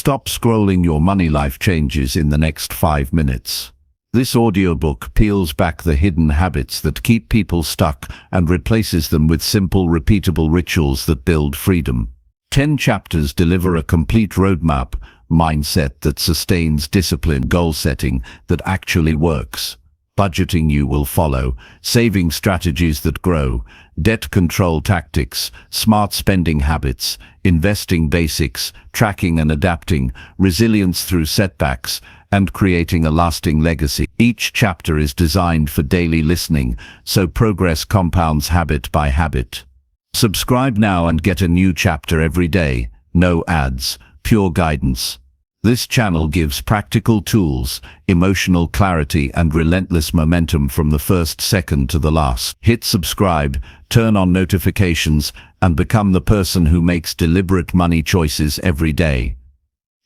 Stop scrolling, your money life changes in the next 5 minutes. This audiobook peels back the hidden habits that keep people stuck and replaces them with simple, repeatable rituals that build freedom. 10 chapters deliver a complete roadmap, mindset that sustains discipline, goal setting that actually works. Budgeting you will follow, saving strategies that grow, debt control tactics, smart spending habits, investing basics, tracking and adapting, resilience through setbacks, and creating a lasting legacy. Each chapter is designed for daily listening, so progress compounds habit by habit. Subscribe now and get a new chapter every day. No ads, pure guidance. This channel gives practical tools, emotional clarity, and relentless momentum from the first second to the last. Hit subscribe, turn on notifications, and become the person who makes deliberate money choices every day.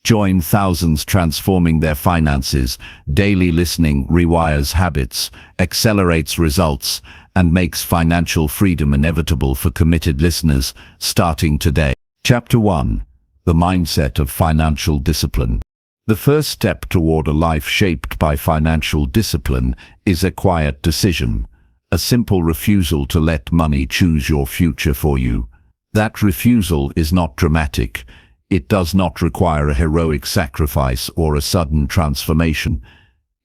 Join thousands transforming their finances. Daily listening rewires habits, accelerates results, and makes financial freedom inevitable for committed listeners, starting today. Chapter 1. The Mindset of Financial Discipline. The first step toward a life shaped by financial discipline is a quiet decision, a simple refusal to let money choose your future for you. That refusal is not dramatic. It does not require a heroic sacrifice or a sudden transformation.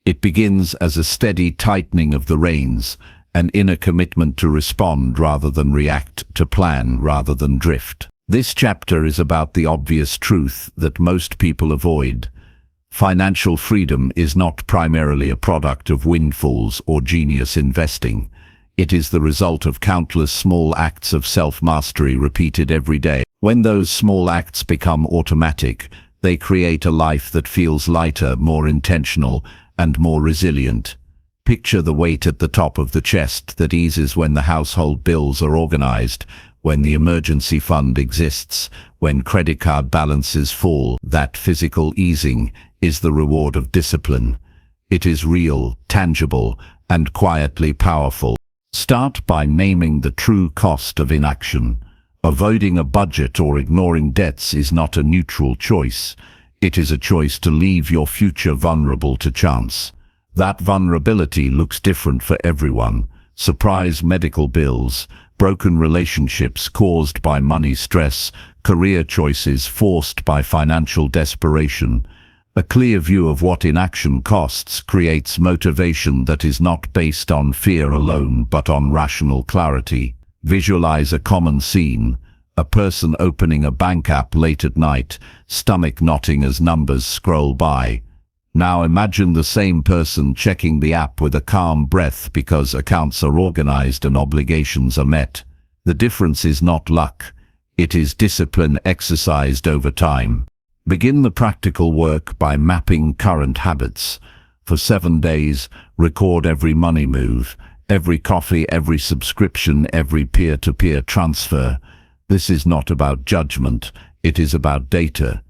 It begins as a steady tightening of the reins, an inner commitment to respond rather than react, to plan rather than drift. This chapter is about the obvious truth that most people avoid. Financial freedom is not primarily a product of windfalls or genius investing. It is the result of countless small acts of self-mastery repeated every day. When those small acts become automatic, they create a life that feels lighter, more intentional, and more resilient. Picture the weight at the top of the chest that eases when the household bills are organized, when the emergency fund exists, when credit card balances fall. That physical easing is the reward of discipline. It is real, tangible, and quietly powerful. Start by naming the true cost of inaction. Avoiding a budget or ignoring debts is not a neutral choice. It is a choice to leave your future vulnerable to chance. That vulnerability looks different for everyone. Surprise medical bills, broken relationships caused by money stress, career choices forced by financial desperation. A clear view of what inaction costs creates motivation that is not based on fear alone but on rational clarity. Visualize a common scene: a person opening a bank app late at night, stomach knotting as numbers scroll by. Now imagine the same person checking the app with a calm breath because accounts are organized and obligations are met. The difference is not luck. It is discipline exercised over time. Begin the practical work by mapping current habits. For 7 days, record every money move, every coffee, every subscription, every peer-to-peer transfer. This is not about judgment. It is about data.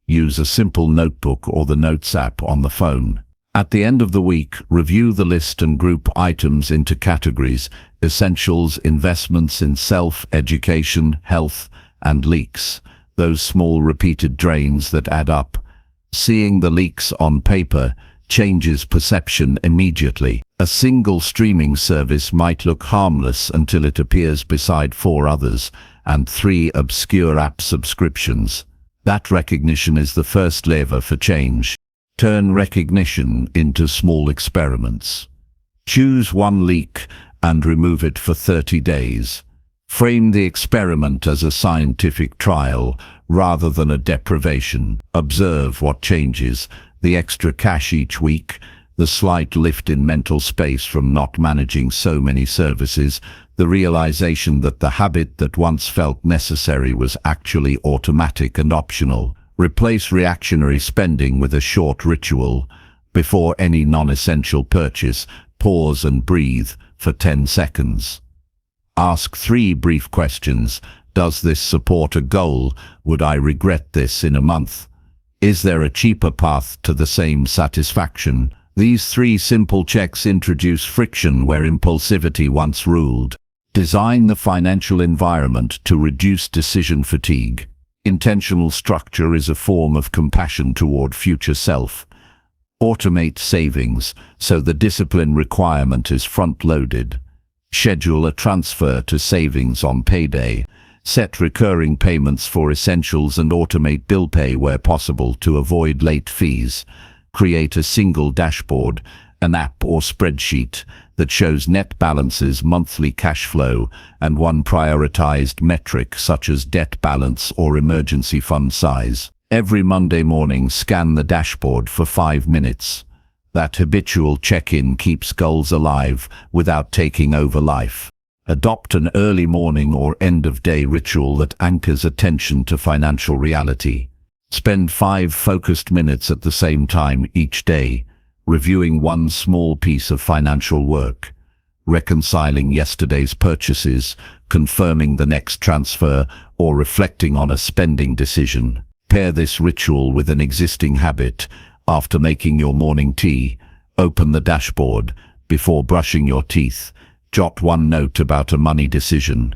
Use a simple notebook or the Notes app on the phone. At the end of the week, review the list and group items into categories: essentials, investments in self, education, health, and leaks. Those small repeated drains that add up. Seeing the leaks on paper changes perception immediately. A single streaming service might look harmless until it appears beside 4 others and 3 obscure app subscriptions. That recognition is the first lever for change. Turn recognition into small experiments. Choose one leak and remove it for 30 days. Frame the experiment as a scientific trial rather than a deprivation. Observe what changes: the extra cash each week, the slight lift in mental space from not managing so many services, the realization that the habit that once felt necessary was actually automatic and optional. Replace reactionary spending with a short ritual. Before any non-essential purchase, pause and breathe for 10 seconds. Ask 3 brief questions. Does this support a goal? Would I regret this in a month? Is there a cheaper path to the same satisfaction? These 3 simple checks introduce friction where impulsivity once ruled. Design the financial environment to reduce decision fatigue. Intentional structure is a form of compassion toward future self. Automate savings so the discipline requirement is front-loaded. Schedule a transfer to savings on payday. Set recurring payments for essentials and automate bill pay where possible to avoid late fees. Create a single dashboard, an app or spreadsheet that shows net balances, monthly cash flow, and one prioritized metric such as debt balance or emergency fund size. Every Monday morning, scan the dashboard for 5 minutes. That habitual check-in keeps goals alive without taking over life. Adopt an early morning or end-of-day ritual that anchors attention to financial reality. Spend 5 focused minutes at the same time each day, reviewing one small piece of financial work, reconciling yesterday's purchases, confirming the next transfer, or reflecting on a spending decision. Pair this ritual with an existing habit. After making your morning tea, open the dashboard. Before brushing your teeth, jot one note about a money decision.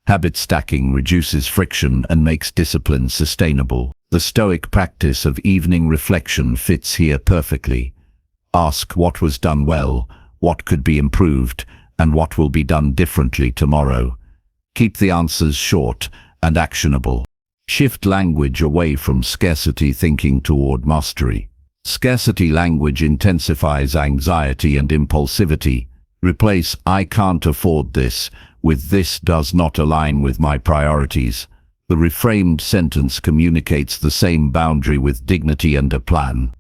Habit stacking reduces friction and makes discipline sustainable. The Stoic practice of evening reflection fits here perfectly. Ask what was done well, what could be improved, and what will be done differently tomorrow. Keep the answers short and actionable. Shift language away from scarcity thinking toward mastery. Scarcity language intensifies anxiety and impulsivity. Replace "I can't afford this" with "this does not align with my priorities." The reframed sentence communicates the same boundary with dignity and a plan.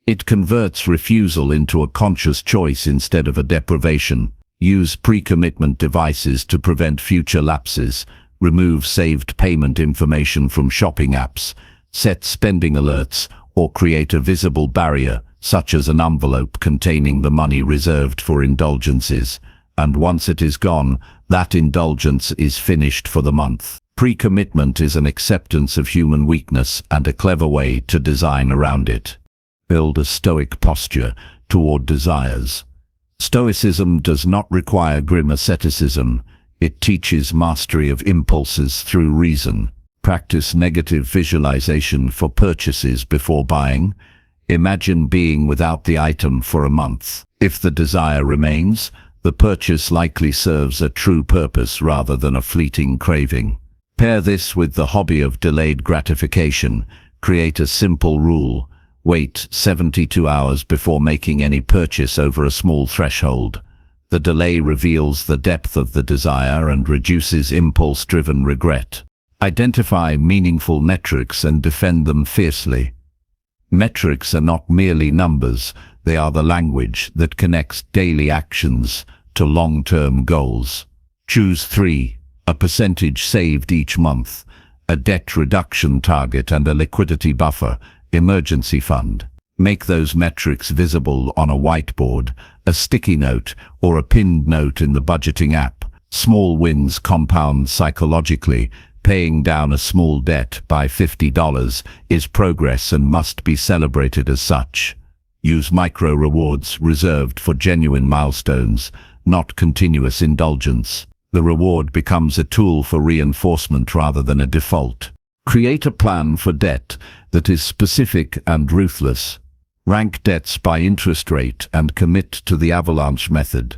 It converts refusal into a conscious choice instead of a deprivation. Use pre-commitment devices to prevent future lapses. Remove saved payment information from shopping apps. Set spending alerts or create a visible barrier, such as an envelope containing the money reserved for indulgences. And once it is gone, that indulgence is finished for the month. Pre-commitment is an acceptance of human weakness and a clever way to design around it. Build a stoic posture toward desires. Stoicism does not require grim asceticism. It teaches mastery of impulses through reason. Practice negative visualization for purchases before buying. Imagine being without the item for a month. If the desire remains, the purchase likely serves a true purpose rather than a fleeting craving. Pair this with the hobby of delayed gratification. Create a simple rule. Wait 72 hours before making any purchase over a small threshold. The delay reveals the depth of the desire and reduces impulse-driven regret. Identify meaningful metrics and defend them fiercely. Metrics are not merely numbers, they are the language that connects daily actions to long-term goals. Choose 3, a percentage saved each month, a debt reduction target and a liquidity buffer, emergency fund. Make those metrics visible on a whiteboard, a sticky note, or a pinned note in the budgeting app. Small wins compound psychologically. Paying down a small debt by $50 is progress and must be celebrated as such. Use micro rewards reserved for genuine milestones, not continuous indulgence. The reward becomes a tool for reinforcement rather than a default. Create a plan for debt that is specific and ruthless. Rank debts by interest rate and commit to the avalanche method.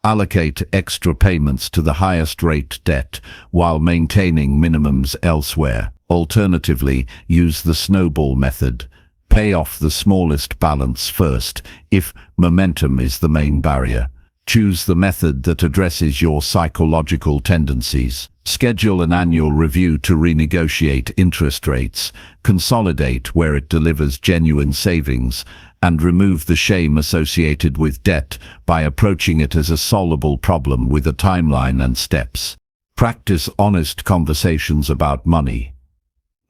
Allocate extra payments to the highest rate debt while maintaining minimums elsewhere. Alternatively, use the snowball method. Pay off the smallest balance first if momentum is the main barrier. Choose the method that addresses your psychological tendencies. Schedule an annual review to renegotiate interest rates, consolidate where it delivers genuine savings, and remove the shame associated with debt by approaching it as a solvable problem with a timeline and steps. Practice honest conversations about money.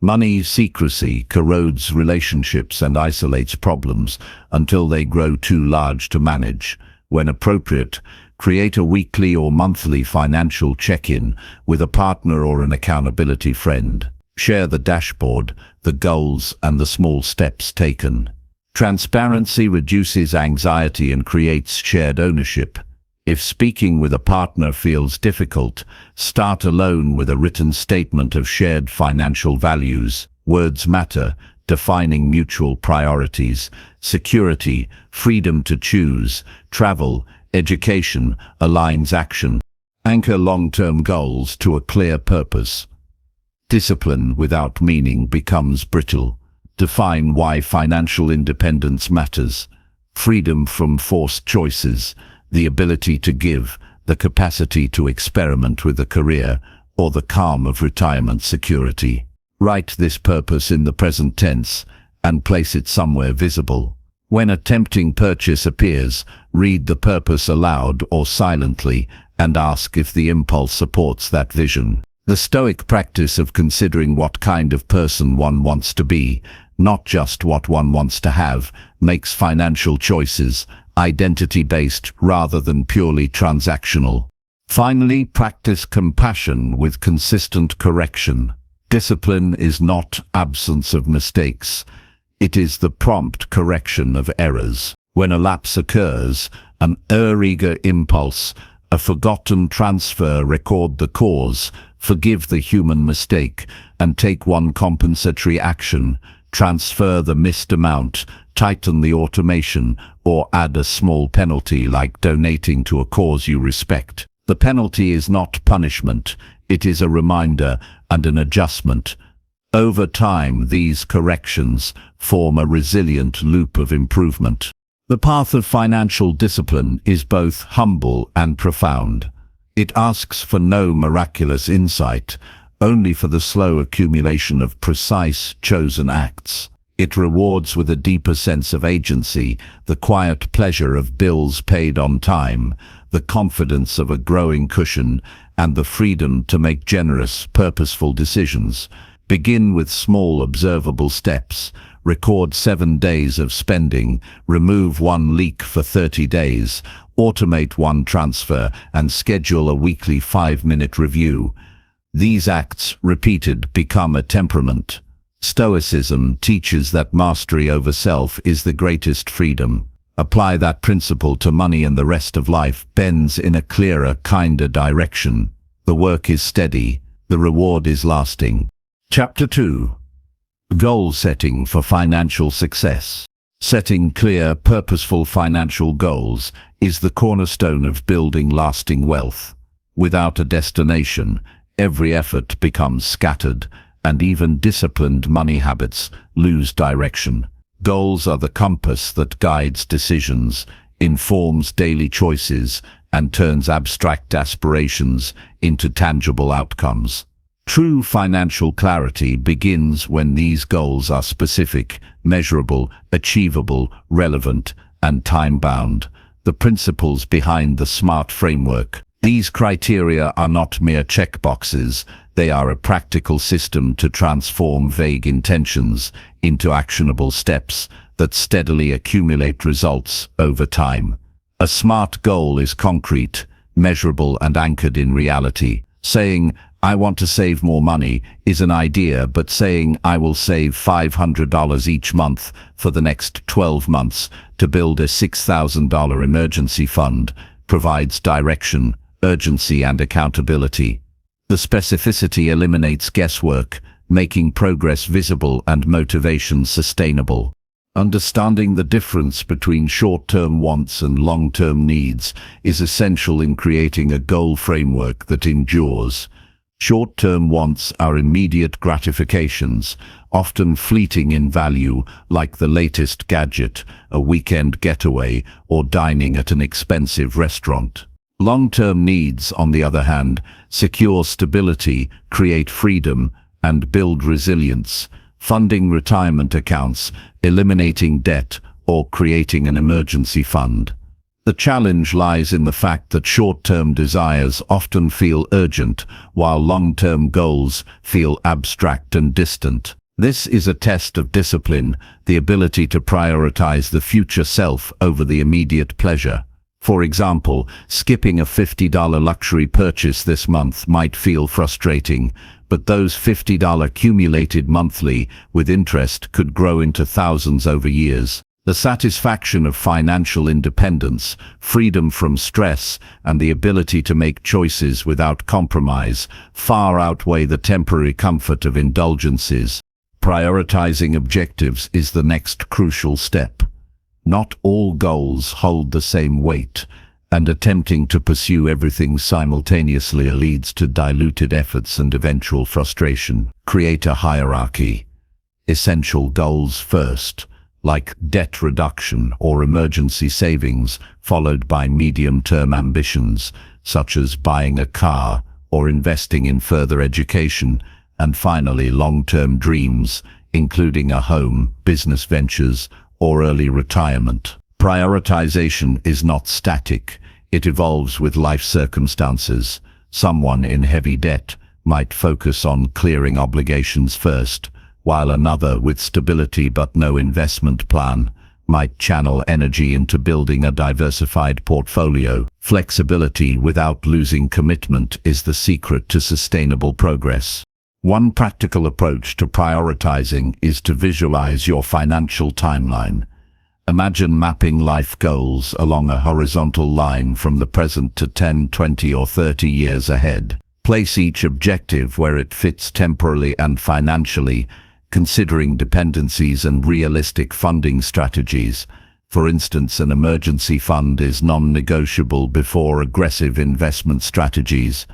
Money secrecy corrodes relationships and isolates problems until they grow too large to manage. When appropriate, create a weekly or monthly financial check-in with a partner or an accountability friend. Share the dashboard, the goals, and the small steps taken. Transparency reduces anxiety and creates shared ownership. If speaking with a partner feels difficult, start alone with a written statement of shared financial values. Words matter, defining mutual priorities, security, freedom to choose, travel, education, aligns action. Anchor long-term goals to a clear purpose. Discipline without meaning becomes brittle. Define why financial independence matters. Freedom from forced choices, the ability to give, the capacity to experiment with a career, or the calm of retirement security. Write this purpose in the present tense and place it somewhere visible. When a tempting purchase appears, read the purpose aloud or silently and ask if the impulse supports that vision. The Stoic practice of considering what kind of person one wants to be, not just what one wants to have, makes financial choices identity-based rather than purely transactional. Finally, practice compassion with consistent correction. Discipline is not absence of mistakes. It is the prompt correction of errors. When a lapse occurs, an eager impulse, a forgotten transfer, record the cause, forgive the human mistake, and take one compensatory action. Transfer the missed amount, tighten the automation, or add a small penalty like donating to a cause you respect. The penalty is not punishment, it is a reminder and an adjustment. Over time, these corrections form a resilient loop of improvement. The path of financial discipline is both humble and profound. It asks for no miraculous insight, only for the slow accumulation of precise, chosen acts. It rewards with a deeper sense of agency, the quiet pleasure of bills paid on time, the confidence of a growing cushion, and the freedom to make generous, purposeful decisions. Begin with small, observable steps. Record 7 days of spending, remove one leak for 30 days, automate one transfer, and schedule a weekly 5-minute review. These acts, repeated, become a temperament. Stoicism teaches that mastery over self is the greatest freedom. Apply that principle to money and the rest of life bends in a clearer, kinder direction. The work is steady, the reward is lasting. Chapter 2. Goal setting for financial success. Setting clear, purposeful financial goals is the cornerstone of building lasting wealth. Without a destination, every effort becomes scattered, and even disciplined money habits lose direction. Goals are the compass that guides decisions, informs daily choices, and turns abstract aspirations into tangible outcomes. True financial clarity begins when these goals are specific, measurable, achievable, relevant, and time-bound. The principles behind the SMART framework. These criteria are not mere checkboxes. They are a practical system to transform vague intentions into actionable steps that steadily accumulate results over time. A SMART goal is concrete, measurable, and anchored in reality. Saying, "I want to save more money," is an idea, but saying, "I will save $500 each month for the next 12 months to build a $6,000 emergency fund," provides direction, urgency, and accountability. The specificity eliminates guesswork, making progress visible and motivation sustainable. Understanding the difference between short-term wants and long-term needs is essential in creating a goal framework that endures. Short-term wants are immediate gratifications, often fleeting in value, like the latest gadget, a weekend getaway, or dining at an expensive restaurant. Long-term needs, on the other hand, secure stability, create freedom, and build resilience. Funding retirement accounts, eliminating debt, or creating an emergency fund. The challenge lies in the fact that short-term desires often feel urgent, while long-term goals feel abstract and distant. This is a test of discipline, the ability to prioritize the future self over the immediate pleasure. For example, skipping a $50 luxury purchase this month might feel frustrating, but those $50 accumulated monthly with interest could grow into thousands over years. The satisfaction of financial independence, freedom from stress, and the ability to make choices without compromise far outweigh the temporary comfort of indulgences. Prioritizing objectives is the next crucial step. Not all goals hold the same weight, and attempting to pursue everything simultaneously leads to diluted efforts and eventual frustration. Create a hierarchy. Essential goals first, like debt reduction or emergency savings, followed by medium-term ambitions, such as buying a car or investing in further education, and finally long-term dreams, including a home, business ventures, or early retirement. Prioritization is not static. It evolves with life circumstances. Someone in heavy debt might focus on clearing obligations first, while another with stability but no investment plan might channel energy into building a diversified portfolio. Flexibility without losing commitment is the secret to sustainable progress. One practical approach to prioritizing is to visualize your financial timeline. Imagine mapping life goals along a horizontal line from the present to 10, 20, or 30 years ahead. Place each objective where it fits temporally and financially, considering dependencies and realistic funding strategies. For instance, an emergency fund is non-negotiable before aggressive investment strategies.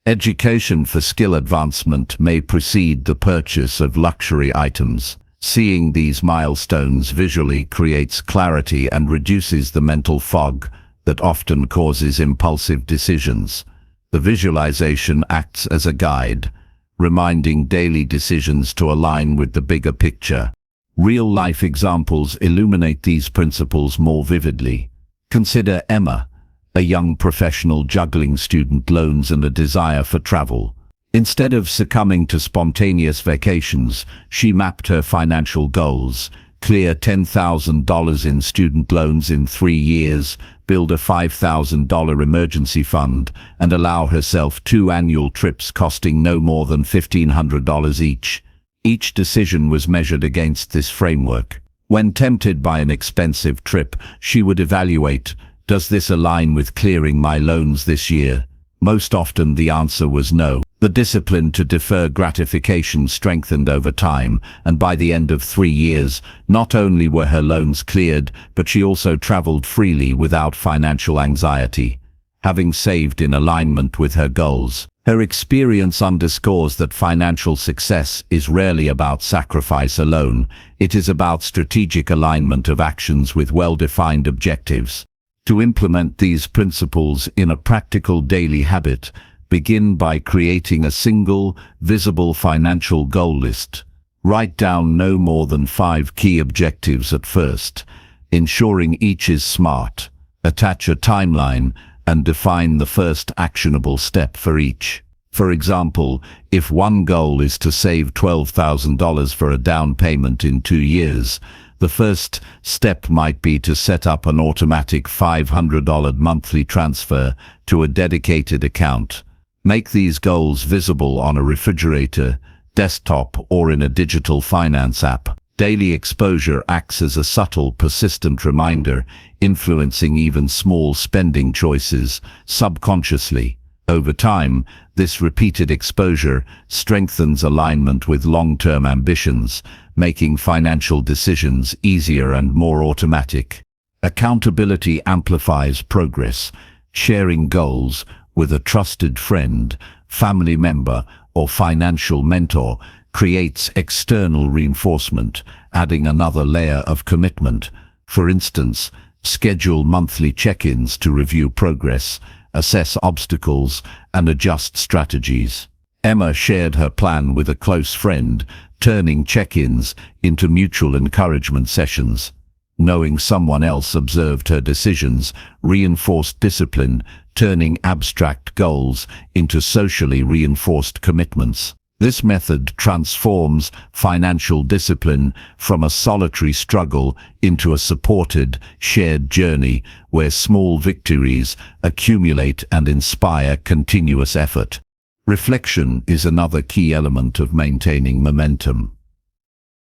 Education for skill advancement may precede the purchase of luxury items. Seeing these milestones visually creates clarity and reduces the mental fog that often causes impulsive decisions. The visualization acts as a guide, reminding daily decisions to align with the bigger picture. Real-life examples illuminate these principles more vividly. Consider Emma, a young professional juggling student loans and a desire for travel. Instead of succumbing to spontaneous vacations, she mapped her financial goals: clear $10,000 in student loans in 3 years, build a $5,000 emergency fund, and allow herself 2 annual trips costing no more than $1,500 each. Each decision was measured against this framework. When tempted by an expensive trip, she would evaluate, does this align with clearing my loans this year? Most often the answer was no. The discipline to defer gratification strengthened over time, and by the end of 3 years, not only were her loans cleared, but she also traveled freely without financial anxiety, having saved in alignment with her goals. Her experience underscores that financial success is rarely about sacrifice alone. It is about strategic alignment of actions with well-defined objectives. To implement these principles in a practical daily habit, begin by creating a single, visible financial goal list. Write down no more than 5 key objectives at first, ensuring each is SMART. Attach a timeline and define the first actionable step for each. For example, if one goal is to save $12,000 for a down payment in 2 years, the first step might be to set up an automatic $500 monthly transfer to a dedicated account. Make these goals visible on a refrigerator, desktop, or in a digital finance app. Daily exposure acts as a subtle, persistent reminder, influencing even small spending choices subconsciously. Over time, this repeated exposure strengthens alignment with long-term ambitions, making financial decisions easier and more automatic. Accountability amplifies progress. Sharing goals with a trusted friend, family member, or financial mentor creates external reinforcement, adding another layer of commitment. For instance, schedule monthly check-ins to review progress, assess obstacles, and adjust strategies. Emma shared her plan with a close friend, turning check-ins into mutual encouragement sessions. Knowing someone else observed her decisions reinforced discipline, turning abstract goals into socially reinforced commitments. This method transforms financial discipline from a solitary struggle into a supported, shared journey where small victories accumulate and inspire continuous effort. Reflection is another key element of maintaining momentum.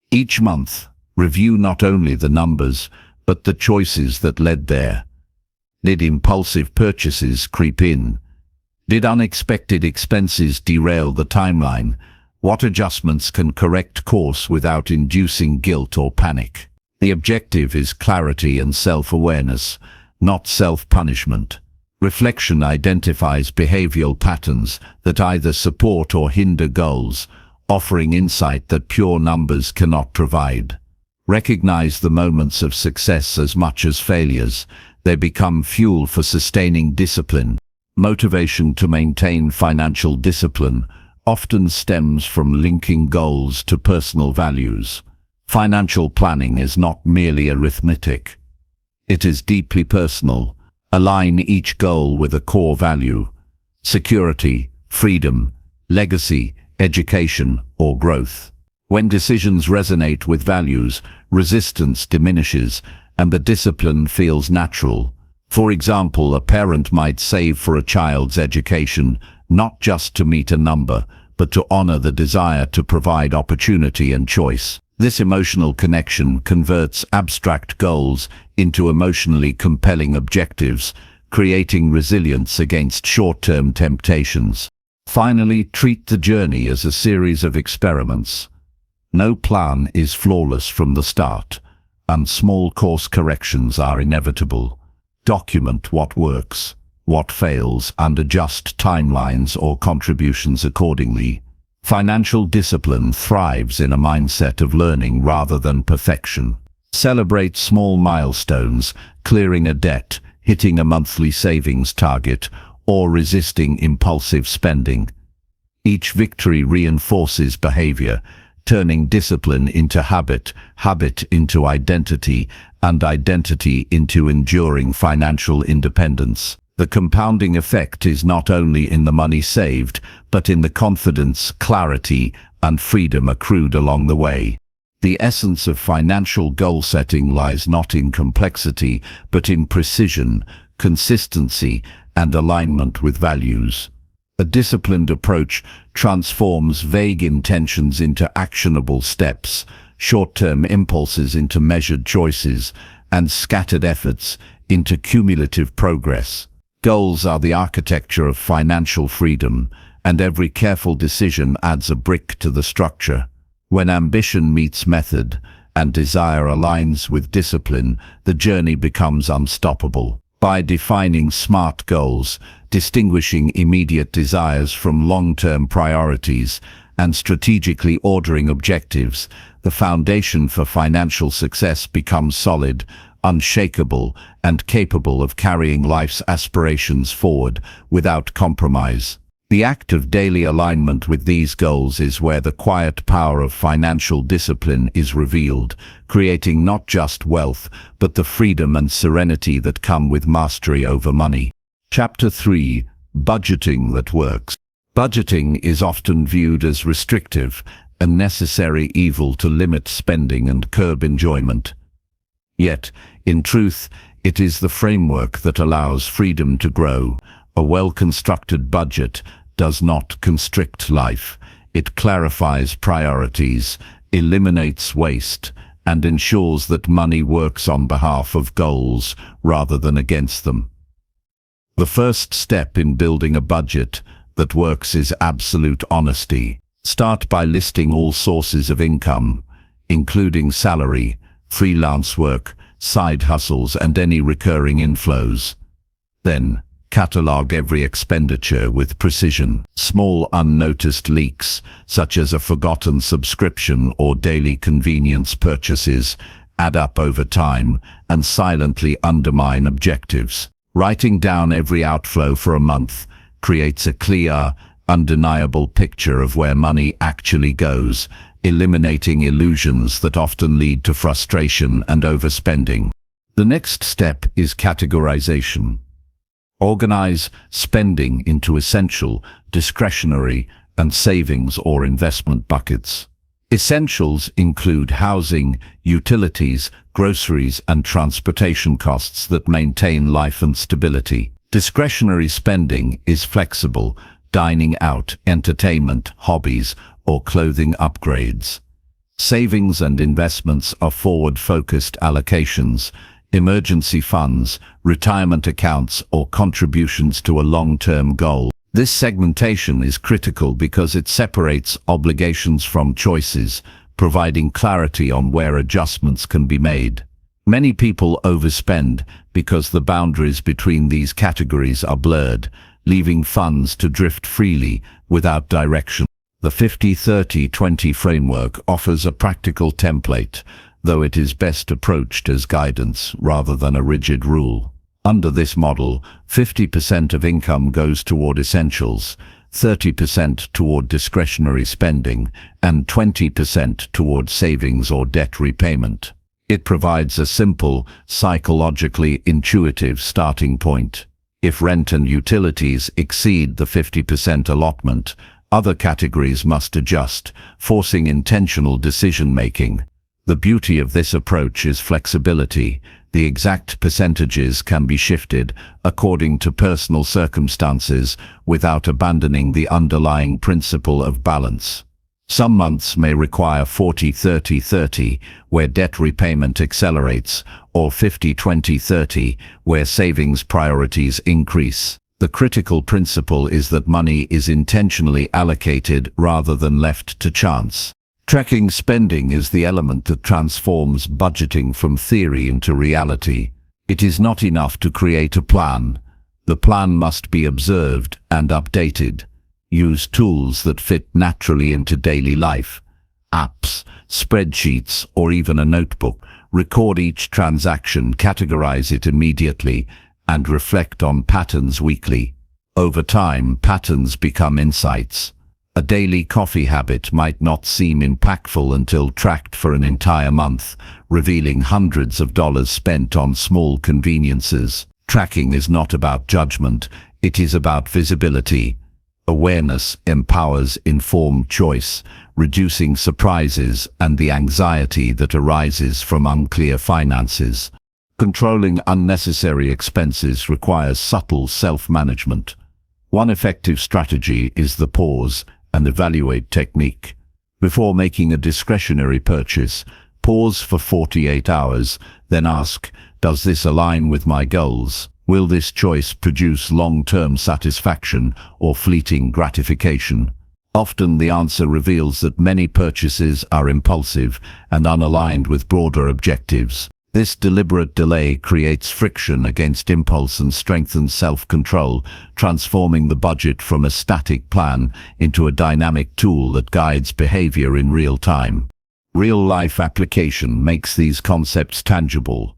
Each month, review not only the numbers, but the choices that led there. Did impulsive purchases creep in? Did unexpected expenses derail the timeline? What adjustments can correct course without inducing guilt or panic? The objective is clarity and self-awareness, not self-punishment. Reflection identifies behavioral patterns that either support or hinder goals, offering insight that pure numbers cannot provide. Recognize the moments of success as much as failures. They become fuel for sustaining discipline. Motivation to maintain financial discipline often stems from linking goals to personal values. Financial planning is not merely arithmetic. It is deeply personal. Align each goal with a core value: security, freedom, legacy, education, or growth. When decisions resonate with values, resistance diminishes and the discipline feels natural. For example, a parent might save for a child's education, not just to meet a number, but to honor the desire to provide opportunity and choice. This emotional connection converts abstract goals into emotionally compelling objectives, creating resilience against short-term temptations. Finally, treat the journey as a series of experiments. No plan is flawless from the start, and small course corrections are inevitable. Document what works, what fails, and adjust timelines or contributions accordingly. Financial discipline thrives in a mindset of learning rather than perfection. Celebrate small milestones, clearing a debt, hitting a monthly savings target, or resisting impulsive spending. Each victory reinforces behavior, turning discipline into habit, habit into identity, and identity into enduring financial independence. The compounding effect is not only in the money saved, but in the confidence, clarity, and freedom accrued along the way. The essence of financial goal setting lies not in complexity, but in precision, consistency, and alignment with values. A disciplined approach transforms vague intentions into actionable steps, short-term impulses into measured choices, and scattered efforts into cumulative progress. Goals are the architecture of financial freedom, and every careful decision adds a brick to the structure. When ambition meets method, and desire aligns with discipline, the journey becomes unstoppable. By defining SMART goals, distinguishing immediate desires from long-term priorities, and strategically ordering objectives, the foundation for financial success becomes solid, unshakable, and capable of carrying life's aspirations forward without compromise. The act of daily alignment with these goals is where the quiet power of financial discipline is revealed, creating not just wealth, but the freedom and serenity that come with mastery over money. Chapter 3: Budgeting that works. Budgeting is often viewed as restrictive, a necessary evil to limit spending and curb enjoyment. Yet, in truth, it is the framework that allows freedom to grow. A well-constructed budget does not constrict life. It clarifies priorities, eliminates waste, and ensures that money works on behalf of goals rather than against them. The first step in building a budget that works is absolute honesty. Start by listing all sources of income, including salary, freelance work, side hustles, and any recurring inflows. Then, catalog every expenditure with precision. Small unnoticed leaks, such as a forgotten subscription or daily convenience purchases, add up over time and silently undermine objectives. Writing down every outflow for a month creates a clear, undeniable picture of where money actually goes, eliminating illusions that often lead to frustration and overspending. The next step is categorization. Organize spending into essential, discretionary, and savings or investment buckets. Essentials include housing, utilities, groceries, and transportation costs that maintain life and stability. Discretionary spending is flexible: dining out, entertainment, hobbies, or clothing upgrades. Savings and investments are forward-focused allocations, emergency funds, retirement accounts, or contributions to a long-term goal. This segmentation is critical because it separates obligations from choices, providing clarity on where adjustments can be made. Many people overspend because the boundaries between these categories are blurred, leaving funds to drift freely without direction. The 50-30-20 framework offers a practical template, though it is best approached as guidance rather than a rigid rule. Under this model, 50% of income goes toward essentials, 30% toward discretionary spending, and 20% toward savings or debt repayment. It provides a simple, psychologically intuitive starting point. If rent and utilities exceed the 50% allotment, other categories must adjust, forcing intentional decision-making. The beauty of this approach is flexibility. The exact percentages can be shifted according to personal circumstances without abandoning the underlying principle of balance. Some months may require 40-30-30, where debt repayment accelerates, or 50-20-30, where savings priorities increase. The critical principle is that money is intentionally allocated rather than left to chance. Tracking spending is the element that transforms budgeting from theory into reality. It is not enough to create a plan. The plan must be observed and updated. Use tools that fit naturally into daily life. Apps, spreadsheets, or even a notebook. Record each transaction, categorize it immediately, and reflect on patterns weekly. Over time, patterns become insights. A daily coffee habit might not seem impactful until tracked for an entire month, revealing hundreds of dollars spent on small conveniences. Tracking is not about judgment, it is about visibility. Awareness empowers informed choice, reducing surprises and the anxiety that arises from unclear finances. Controlling unnecessary expenses requires subtle self-management. One effective strategy is the pause and evaluate technique. Before making a discretionary purchase, pause for 48 hours, then ask, does this align with my goals? Will this choice produce long-term satisfaction or fleeting gratification? Often the answer reveals that many purchases are impulsive and unaligned with broader objectives. This deliberate delay creates friction against impulse and strengthens self-control, transforming the budget from a static plan into a dynamic tool that guides behavior in real time. Real-life application makes these concepts tangible.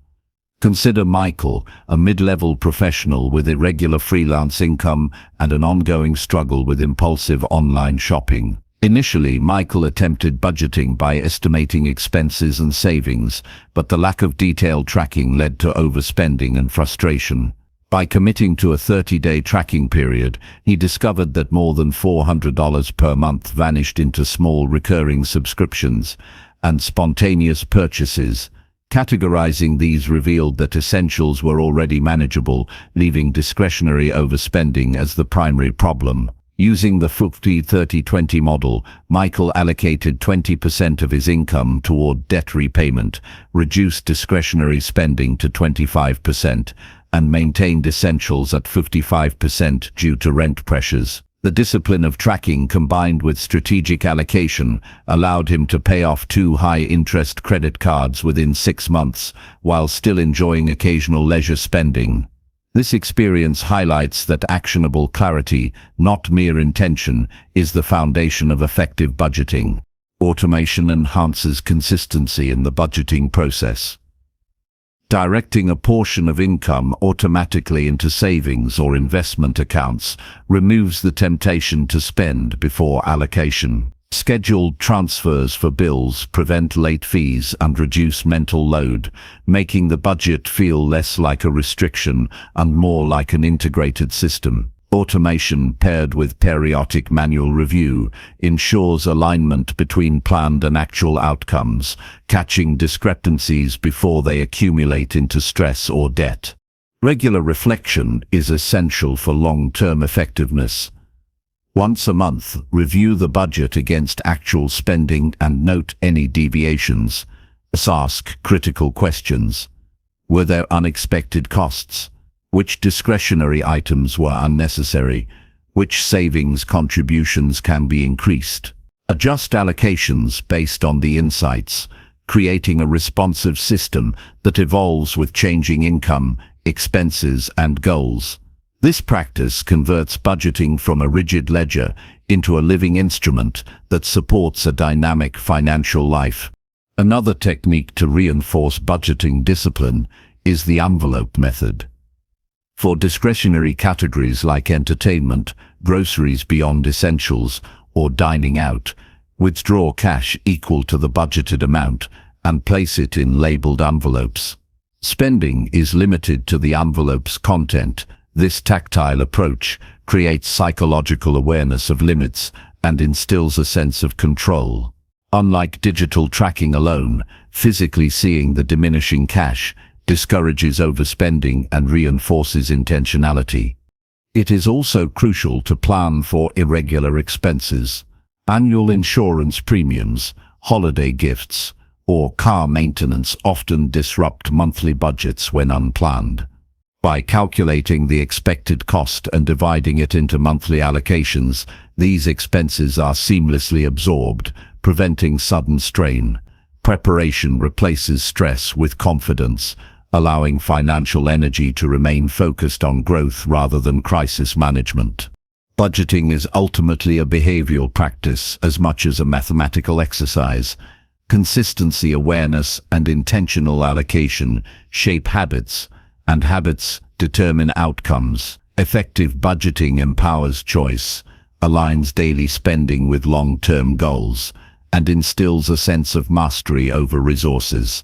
Consider Michael, a mid-level professional with irregular freelance income and an ongoing struggle with impulsive online shopping. Initially, Michael attempted budgeting by estimating expenses and savings, but the lack of detailed tracking led to overspending and frustration. By committing to a 30-day tracking period, he discovered that more than $400 per month vanished into small recurring subscriptions and spontaneous purchases. Categorizing these revealed that essentials were already manageable, leaving discretionary overspending as the primary problem. Using the 50-30-20 model, Michael allocated 20% of his income toward debt repayment, reduced discretionary spending to 25%, and maintained essentials at 55% due to rent pressures. The discipline of tracking combined with strategic allocation allowed him to pay off 2 high-interest credit cards within 6 months, while still enjoying occasional leisure spending. This experience highlights that actionable clarity, not mere intention, is the foundation of effective budgeting. Automation enhances consistency in the budgeting process. Directing a portion of income automatically into savings or investment accounts removes the temptation to spend before allocation. Scheduled transfers for bills prevent late fees and reduce mental load, making the budget feel less like a restriction and more like an integrated system. Automation paired with periodic manual review ensures alignment between planned and actual outcomes, catching discrepancies before they accumulate into stress or debt. Regular reflection is essential for long-term effectiveness. Once a month, review the budget against actual spending and note any deviations. Ask critical questions. Were there unexpected costs? Which discretionary items were unnecessary? Which savings contributions can be increased? Adjust allocations based on the insights, creating a responsive system that evolves with changing income, expenses, and goals. This practice converts budgeting from a rigid ledger into a living instrument that supports a dynamic financial life. Another technique to reinforce budgeting discipline is the envelope method. For discretionary categories like entertainment, groceries beyond essentials, or dining out, withdraw cash equal to the budgeted amount and place it in labeled envelopes. Spending is limited to the envelope's content. This tactile approach creates psychological awareness of limits and instills a sense of control. Unlike digital tracking alone, physically seeing the diminishing cash discourages overspending and reinforces intentionality. It is also crucial to plan for irregular expenses. Annual insurance premiums, holiday gifts, or car maintenance often disrupt monthly budgets when unplanned. By calculating the expected cost and dividing it into monthly allocations, these expenses are seamlessly absorbed, preventing sudden strain. Preparation replaces stress with confidence, allowing financial energy to remain focused on growth rather than crisis management. Budgeting is ultimately a behavioral practice as much as a mathematical exercise. Consistency, awareness, and intentional allocation shape habits, and habits determine outcomes. Effective budgeting empowers choice, aligns daily spending with long-term goals, and instills a sense of mastery over resources.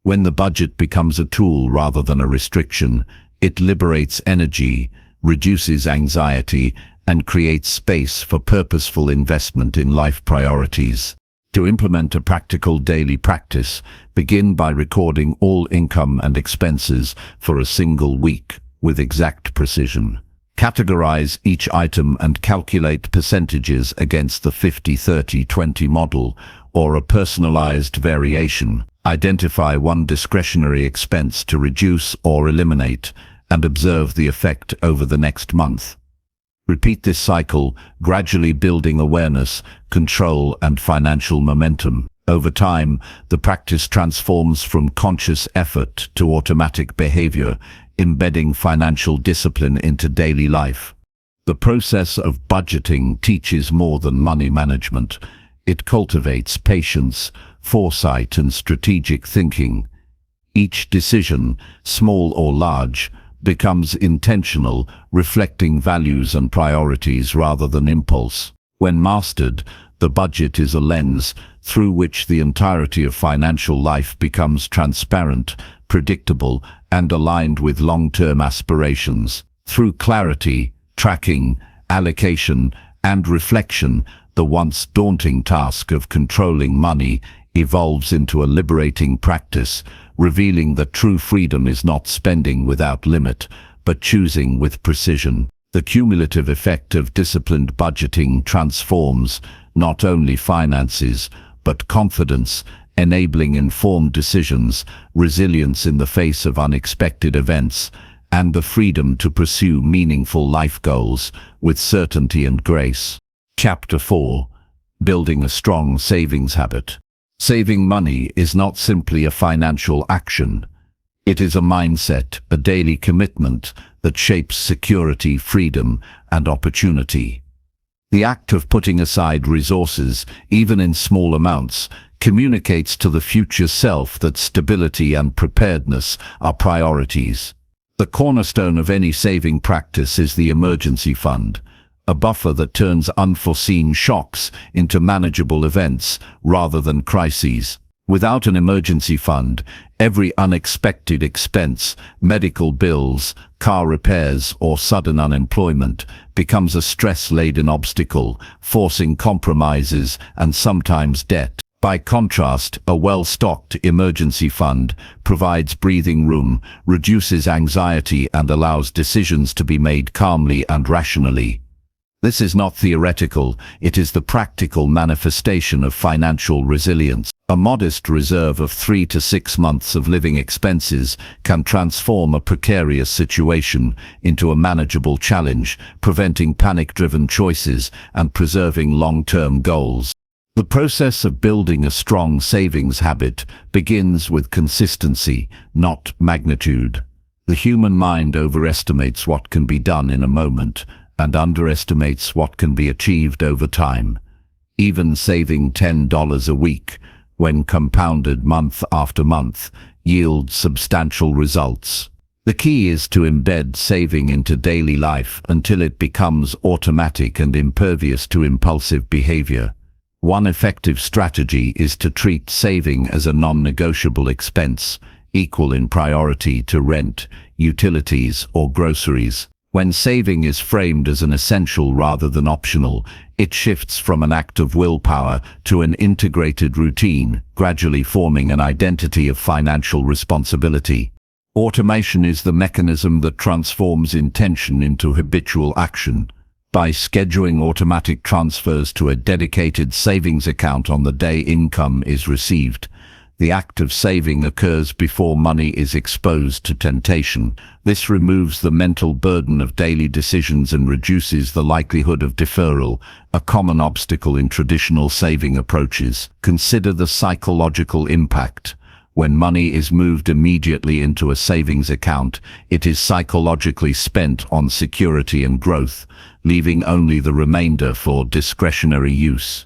When the budget becomes a tool rather than a restriction, it liberates energy, reduces anxiety, and creates space for purposeful investment in life priorities. To implement a practical daily practice, begin by recording all income and expenses for a single week with exact precision. Categorize each item and calculate percentages against the 50-30-20 model or a personalized variation. Identify one discretionary expense to reduce or eliminate and observe the effect over the next month. Repeat this cycle, gradually building awareness, control, and financial momentum. Over time, the practice transforms from conscious effort to automatic behavior, embedding financial discipline into daily life. The process of budgeting teaches more than money management. It cultivates patience, foresight, and strategic thinking. Each decision, small or large, becomes intentional, reflecting values and priorities rather than impulse. When mastered, the budget is a lens through which the entirety of financial life becomes transparent, predictable, and aligned with long-term aspirations. Through clarity, tracking, allocation, and reflection, the once daunting task of controlling money evolves into a liberating practice, revealing that true freedom is not spending without limit, but choosing with precision. The cumulative effect of disciplined budgeting transforms not only finances, but confidence, enabling informed decisions, resilience in the face of unexpected events, and the freedom to pursue meaningful life goals with certainty and grace. Chapter 4. Building a strong savings habit. Saving money is not simply a financial action. It is a mindset, a daily commitment that shapes security, freedom, and opportunity. The act of putting aside resources, even in small amounts, communicates to the future self that stability and preparedness are priorities. The cornerstone of any saving practice is the emergency fund, a buffer that turns unforeseen shocks into manageable events rather than crises. Without an emergency fund, every unexpected expense, medical bills, car repairs, or sudden unemployment becomes a stress-laden obstacle, forcing compromises and sometimes debt. By contrast, a well-stocked emergency fund provides breathing room, reduces anxiety, and allows decisions to be made calmly and rationally. This is not theoretical, it is the practical manifestation of financial resilience. A modest reserve of 3 to 6 months of living expenses can transform a precarious situation into a manageable challenge, preventing panic-driven choices and preserving long-term goals. The process of building a strong savings habit begins with consistency, not magnitude. The human mind overestimates what can be done in a moment and underestimates what can be achieved over time. Even saving $10 a week, when compounded month after month, yields substantial results. The key is to embed saving into daily life until it becomes automatic and impervious to impulsive behavior. One effective strategy is to treat saving as a non-negotiable expense, equal in priority to rent, utilities, or groceries. When saving is framed as an essential rather than optional, it shifts from an act of willpower to an integrated routine, gradually forming an identity of financial responsibility. Automation is the mechanism that transforms intention into habitual action. By scheduling automatic transfers to a dedicated savings account on the day income is received, the act of saving occurs before money is exposed to temptation. This removes the mental burden of daily decisions and reduces the likelihood of deferral, a common obstacle in traditional saving approaches. Consider the psychological impact. When money is moved immediately into a savings account, it is psychologically spent on security and growth, leaving only the remainder for discretionary use.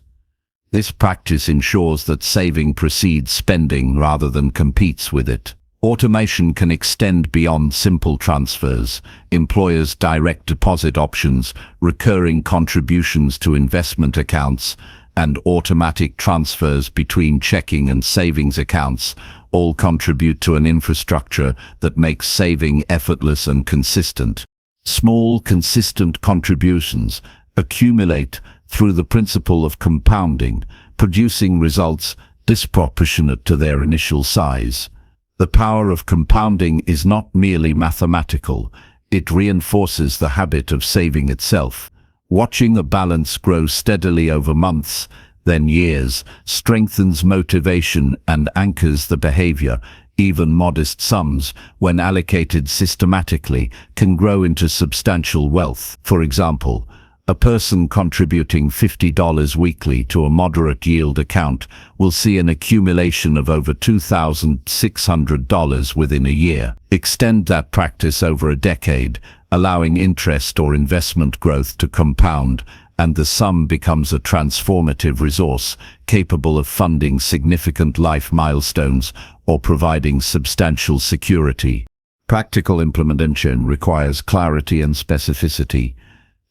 This practice ensures that saving precedes spending rather than competes with it. Automation can extend beyond simple transfers. Employers' direct deposit options, recurring contributions to investment accounts, and automatic transfers between checking and savings accounts all contribute to an infrastructure that makes saving effortless and consistent. Small, consistent contributions accumulate through the principle of compounding, producing results disproportionate to their initial size. The power of compounding is not merely mathematical, it reinforces the habit of saving itself. Watching a balance grow steadily over months, then years, strengthens motivation and anchors the behavior. Even modest sums, when allocated systematically, can grow into substantial wealth. For example, a person contributing $50 weekly to a moderate yield account will see an accumulation of over $2,600 within a year. Extend that practice over a decade, allowing interest or investment growth to compound, and the sum becomes a transformative resource capable of funding significant life milestones or providing substantial security. Practical implementation requires clarity and specificity.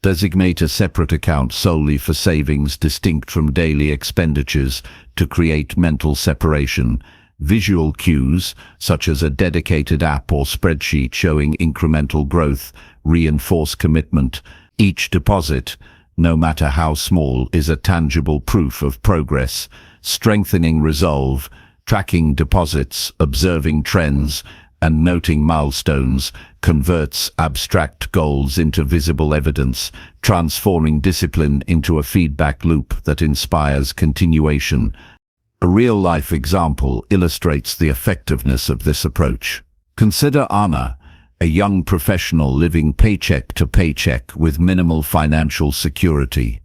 Designate a separate account solely for savings distinct from daily expenditures to create mental separation. Visual cues, such as a dedicated app or spreadsheet showing incremental growth, reinforce commitment. Each deposit, no matter how small, is a tangible proof of progress. Strengthening resolve, tracking deposits, observing trends, and noting milestones converts abstract goals into visible evidence, transforming discipline into a feedback loop that inspires continuation. A real-life example illustrates the effectiveness of this approach. Consider Anna, a young professional living paycheck to paycheck with minimal financial security.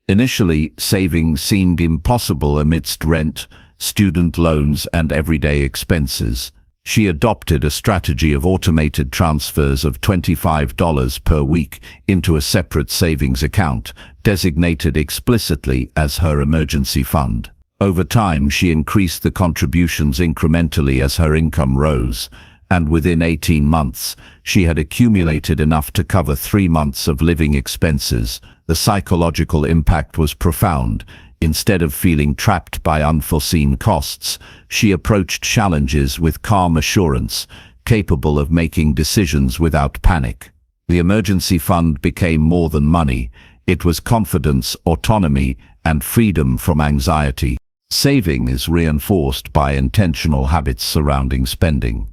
Initially, saving seemed impossible amidst rent, student loans, and everyday expenses. She adopted a strategy of automated transfers of $25 per week into a separate savings account, designated explicitly as her emergency fund. Over time, she increased the contributions incrementally as her income rose, and within 18 months, she had accumulated enough to cover 3 months of living expenses. The psychological impact was profound. Instead of feeling trapped by unforeseen costs, she approached challenges with calm assurance, capable of making decisions without panic. The emergency fund became more than money. It was confidence, autonomy, and freedom from anxiety. Saving is reinforced by intentional habits surrounding spending.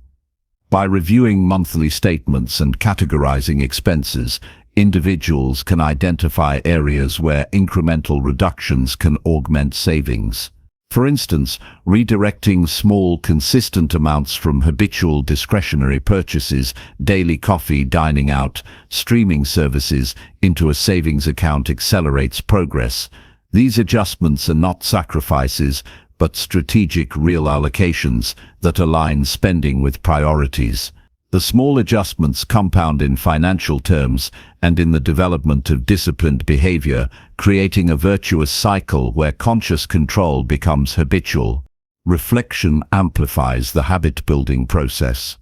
By reviewing monthly statements and categorizing expenses, individuals can identify areas where incremental reductions can augment savings. For instance, redirecting small, consistent amounts from habitual discretionary purchases, daily coffee, dining out, streaming services, into a savings account accelerates progress. These adjustments are not sacrifices, but strategic reallocations that align spending with priorities. The small adjustments compound in financial terms and in the development of disciplined behavior, creating a virtuous cycle where conscious control becomes habitual. Reflection amplifies the habit-building process.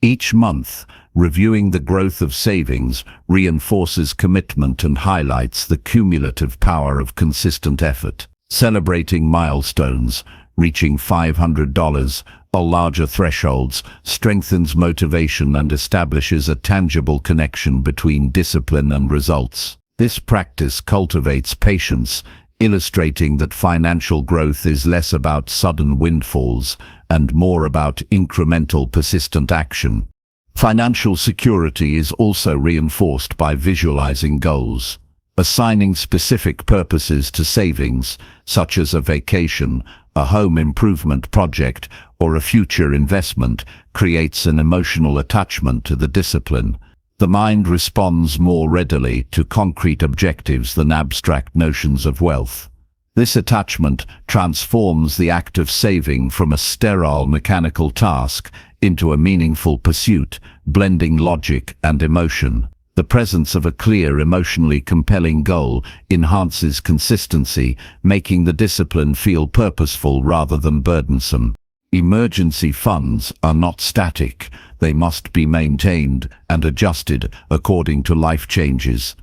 Each month, reviewing the growth of savings reinforces commitment and highlights the cumulative power of consistent effort. Celebrating milestones, reaching $500 or larger thresholds, strengthens motivation and establishes a tangible connection between discipline and results. This practice cultivates patience, illustrating that financial growth is less about sudden windfalls and more about incremental, persistent action. Financial security is also reinforced by visualizing goals. Assigning specific purposes to savings, such as a vacation, a home improvement project, or a future investment, creates an emotional attachment to the discipline. The mind responds more readily to concrete objectives than abstract notions of wealth. This attachment transforms the act of saving from a sterile mechanical task into a meaningful pursuit, blending logic and emotion. The presence of a clear, emotionally compelling goal enhances consistency, making the discipline feel purposeful rather than burdensome. Emergency funds are not static. They must be maintained and adjusted according to life changes.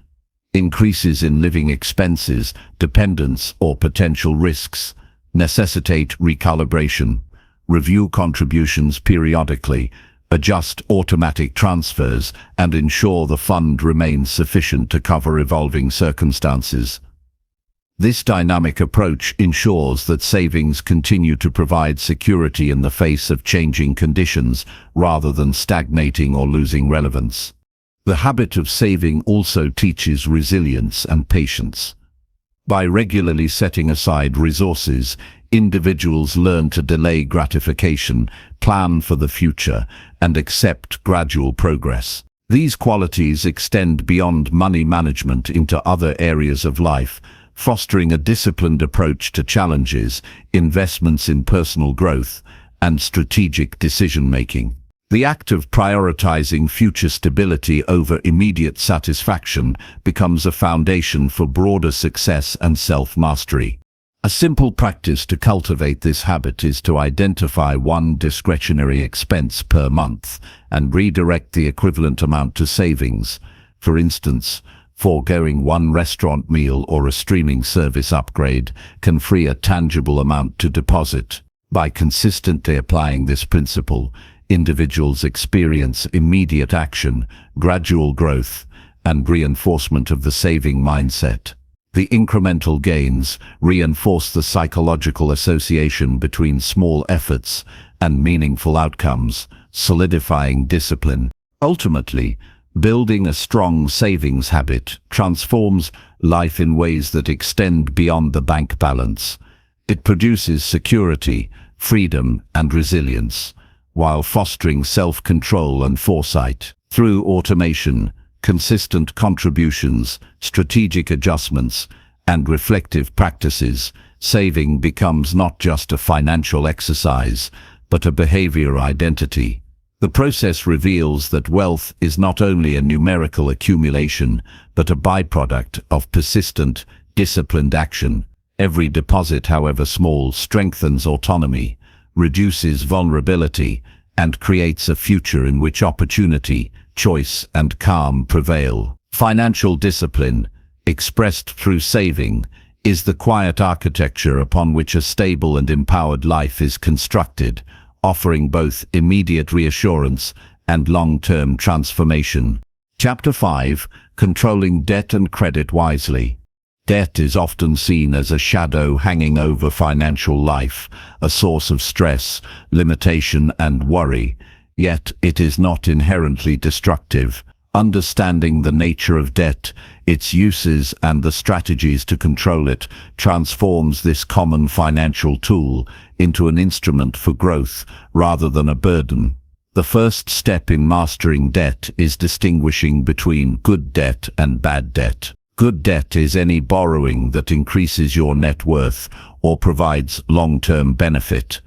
Increases in living expenses, dependence, or potential risks necessitate recalibration. Review contributions periodically, adjust automatic transfers, and ensure the fund remains sufficient to cover evolving circumstances. This dynamic approach ensures that savings continue to provide security in the face of changing conditions, rather than stagnating or losing relevance. The habit of saving also teaches resilience and patience. By regularly setting aside resources, individuals learn to delay gratification, plan for the future, and accept gradual progress. These qualities extend beyond money management into other areas of life, fostering a disciplined approach to challenges, investments in personal growth, and strategic decision-making. The act of prioritizing future stability over immediate satisfaction becomes a foundation for broader success and self-mastery. A simple practice to cultivate this habit is to identify one discretionary expense per month and redirect the equivalent amount to savings. For instance, foregoing one restaurant meal or a streaming service upgrade can free a tangible amount to deposit. By consistently applying this principle, individuals experience immediate action, gradual growth, and reinforcement of the saving mindset. The incremental gains reinforce the psychological association between small efforts and meaningful outcomes, solidifying discipline. Ultimately, building a strong savings habit transforms life in ways that extend beyond the bank balance. It produces security, freedom, and resilience, while fostering self-control and foresight. Through automation, consistent contributions, strategic adjustments, and reflective practices, saving becomes not just a financial exercise, but a behavior identity. The process reveals that wealth is not only a numerical accumulation, but a byproduct of persistent, disciplined action. Every deposit, however small, strengthens autonomy, reduces vulnerability, and creates a future in which opportunity, choice, and calm prevail. Financial discipline, expressed through saving, is the quiet architecture upon which a stable and empowered life is constructed, offering both immediate reassurance and long-term transformation. Chapter 5: Controlling Debt and Credit Wisely. Debt is often seen as a shadow hanging over financial life, a source of stress, limitation, and worry. Yet it is not inherently destructive. Understanding the nature of debt, its uses, and the strategies to control it transforms this common financial tool into an instrument for growth rather than a burden. The first step in mastering debt is distinguishing between good debt and bad debt. Good debt is any borrowing that increases your net worth or provides long-term benefit.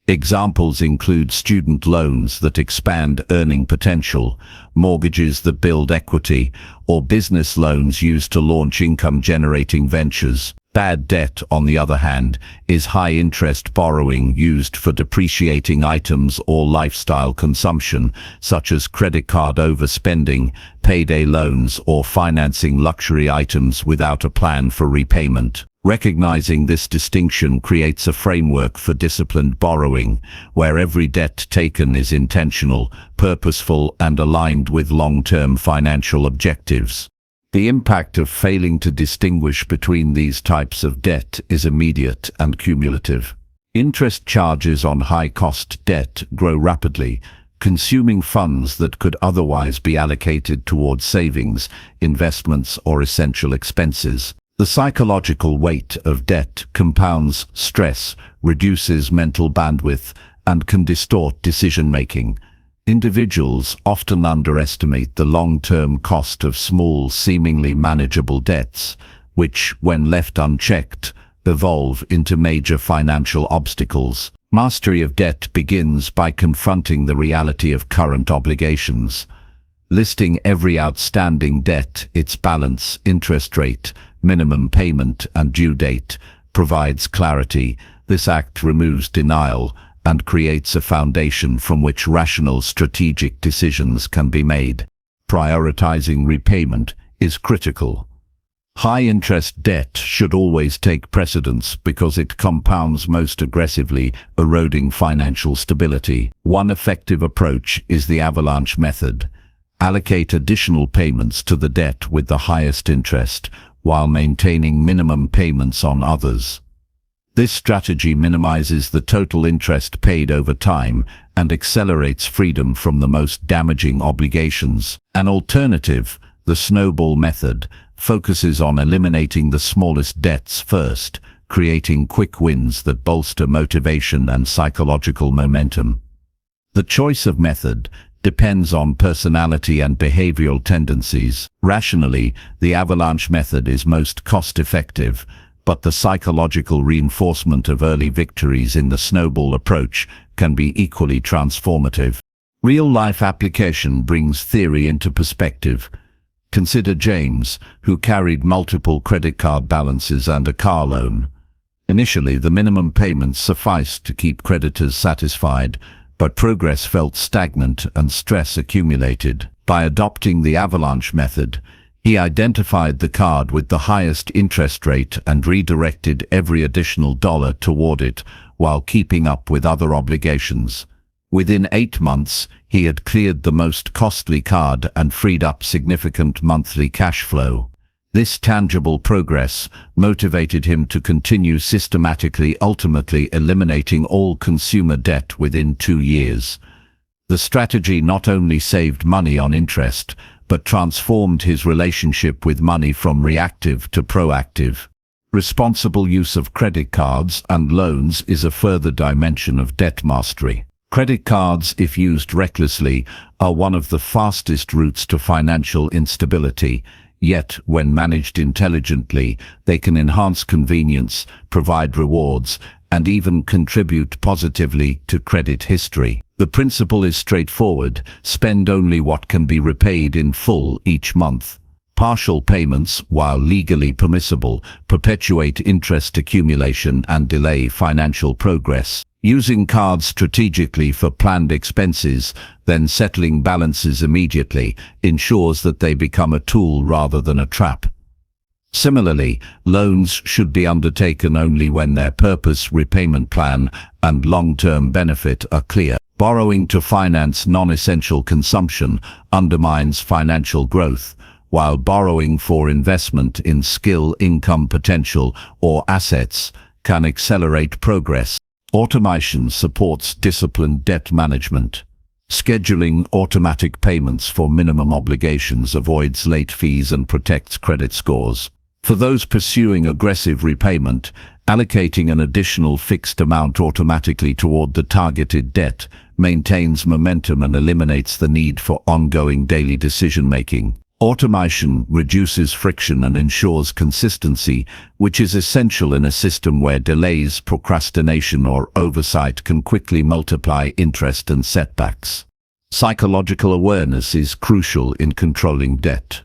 Examples include student loans that expand earning potential, mortgages that build equity, or business loans used to launch income-generating ventures. Bad debt, on the other hand, is high-interest borrowing used for depreciating items or lifestyle consumption, such as credit card overspending, payday loans, or financing luxury items without a plan for repayment. Recognizing this distinction creates a framework for disciplined borrowing, where every debt taken is intentional, purposeful, and aligned with long-term financial objectives. The impact of failing to distinguish between these types of debt is immediate and cumulative. Interest charges on high-cost debt grow rapidly, consuming funds that could otherwise be allocated towards savings, investments, or essential expenses. The psychological weight of debt compounds stress, reduces mental bandwidth, and can distort decision-making. Individuals often underestimate the long-term cost of small, seemingly manageable debts, which, when left unchecked, evolve into major financial obstacles. Mastery of debt begins by confronting the reality of current obligations. Listing every outstanding debt, its balance, interest rate, minimum payment, and due date provides clarity. This act removes denial and creates a foundation from which rational strategic decisions can be made. Prioritizing repayment is critical. High-interest debt should always take precedence because it compounds most aggressively, eroding financial stability. One effective approach is the avalanche method. Allocate additional payments to the debt with the highest interest, while maintaining minimum payments on others. This strategy minimizes the total interest paid over time and accelerates freedom from the most damaging obligations. An alternative, the snowball method, focuses on eliminating the smallest debts first, creating quick wins that bolster motivation and psychological momentum. The choice of method depends on personality and behavioral tendencies. Rationally, the avalanche method is most cost-effective, but the psychological reinforcement of early victories in the snowball approach can be equally transformative. Real-life application brings theory into perspective. Consider James, who carried multiple credit card balances and a car loan. Initially, the minimum payments sufficed to keep creditors satisfied, but progress felt stagnant and stress accumulated. By adopting the avalanche method, he identified the card with the highest interest rate and redirected every additional dollar toward it while keeping up with other obligations. Within 8 months, he had cleared the most costly card and freed up significant monthly cash flow. This tangible progress motivated him to continue systematically, ultimately eliminating all consumer debt within 2 years. The strategy not only saved money on interest, but transformed his relationship with money from reactive to proactive. Responsible use of credit cards and loans is a further dimension of debt mastery. Credit cards, if used recklessly, are one of the fastest routes to financial instability. Yet, when managed intelligently, they can enhance convenience, provide rewards, and even contribute positively to credit history. The principle is straightforward: spend only what can be repaid in full each month. Partial payments, while legally permissible, perpetuate interest accumulation and delay financial progress. Using cards strategically for planned expenses, then settling balances immediately, ensures that they become a tool rather than a trap. Similarly, loans should be undertaken only when their purpose, repayment plan, and long-term benefit are clear. Borrowing to finance non-essential consumption undermines financial growth, while borrowing for investment in skill, income potential, or assets can accelerate progress. Automation supports disciplined debt management. Scheduling automatic payments for minimum obligations avoids late fees and protects credit scores. For those pursuing aggressive repayment, allocating an additional fixed amount automatically toward the targeted debt maintains momentum and eliminates the need for ongoing daily decision-making. Automation reduces friction and ensures consistency, which is essential in a system where delays, procrastination, or oversight can quickly multiply interest and setbacks. Psychological awareness is crucial in controlling debt.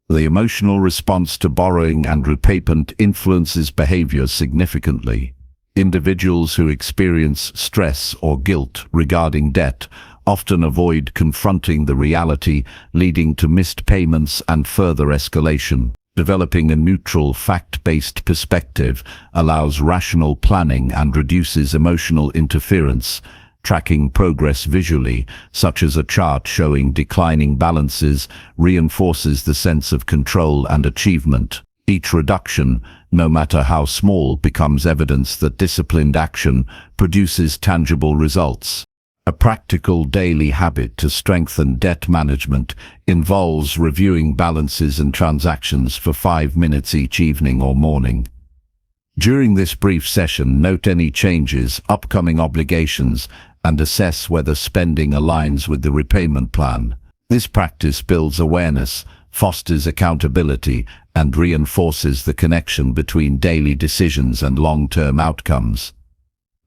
The emotional response to borrowing and repayment influences behavior significantly. Individuals who experience stress or guilt regarding debt often avoid confronting the reality, leading to missed payments and further escalation. Developing a neutral, fact-based perspective allows rational planning and reduces emotional interference. Tracking progress visually, such as a chart showing declining balances, reinforces the sense of control and achievement. Each reduction, no matter how small, becomes evidence that disciplined action produces tangible results. A practical daily habit to strengthen debt management involves reviewing balances and transactions for 5 minutes each evening or morning. During this brief session, note any changes, upcoming obligations, and assess whether spending aligns with the repayment plan. This practice builds awareness, fosters accountability, and reinforces the connection between daily decisions and long-term outcomes.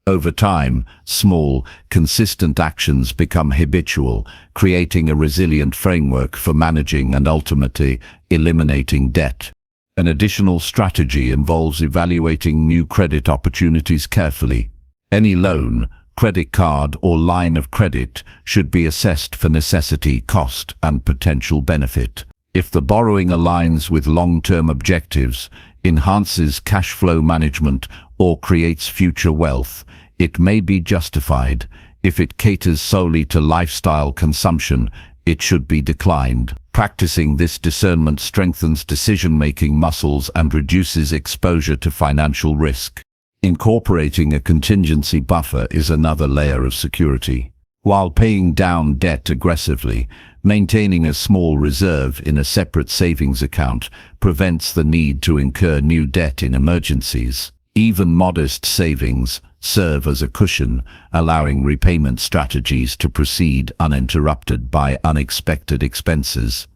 Over time, small, consistent actions become habitual, creating a resilient framework for managing and ultimately eliminating debt. An additional strategy involves evaluating new credit opportunities carefully. Any loan, credit card, or line of credit should be assessed for necessity, cost, and potential benefit. If the borrowing aligns with long-term objectives, enhances cash flow management, or creates future wealth, it may be justified. If it caters solely to lifestyle consumption, it should be declined. Practicing this discernment strengthens decision-making muscles and reduces exposure to financial risk. Incorporating a contingency buffer is another layer of security. While paying down debt aggressively, maintaining a small reserve in a separate savings account prevents the need to incur new debt in emergencies. Even modest savings serve as a cushion, allowing repayment strategies to proceed uninterrupted by unexpected expenses.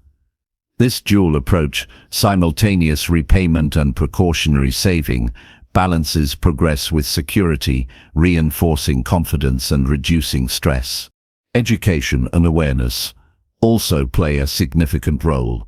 This dual approach, simultaneous repayment and precautionary saving, balances progress with security, reinforcing confidence and reducing stress. Education and awareness also play a significant role.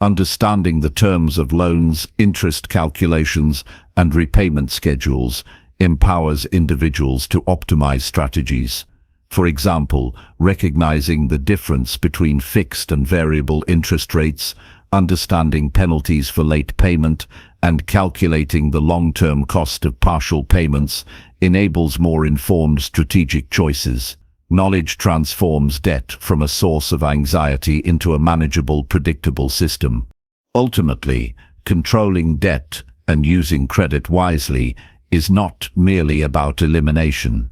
Understanding the terms of loans, interest calculations, and repayment schedules empowers individuals to optimize strategies. For example, recognizing the difference between fixed and variable interest rates, understanding penalties for late payment, and calculating the long-term cost of partial payments enables more informed strategic choices. Knowledge transforms debt from a source of anxiety into a manageable, predictable system. Ultimately, controlling debt and using credit wisely is not merely about elimination.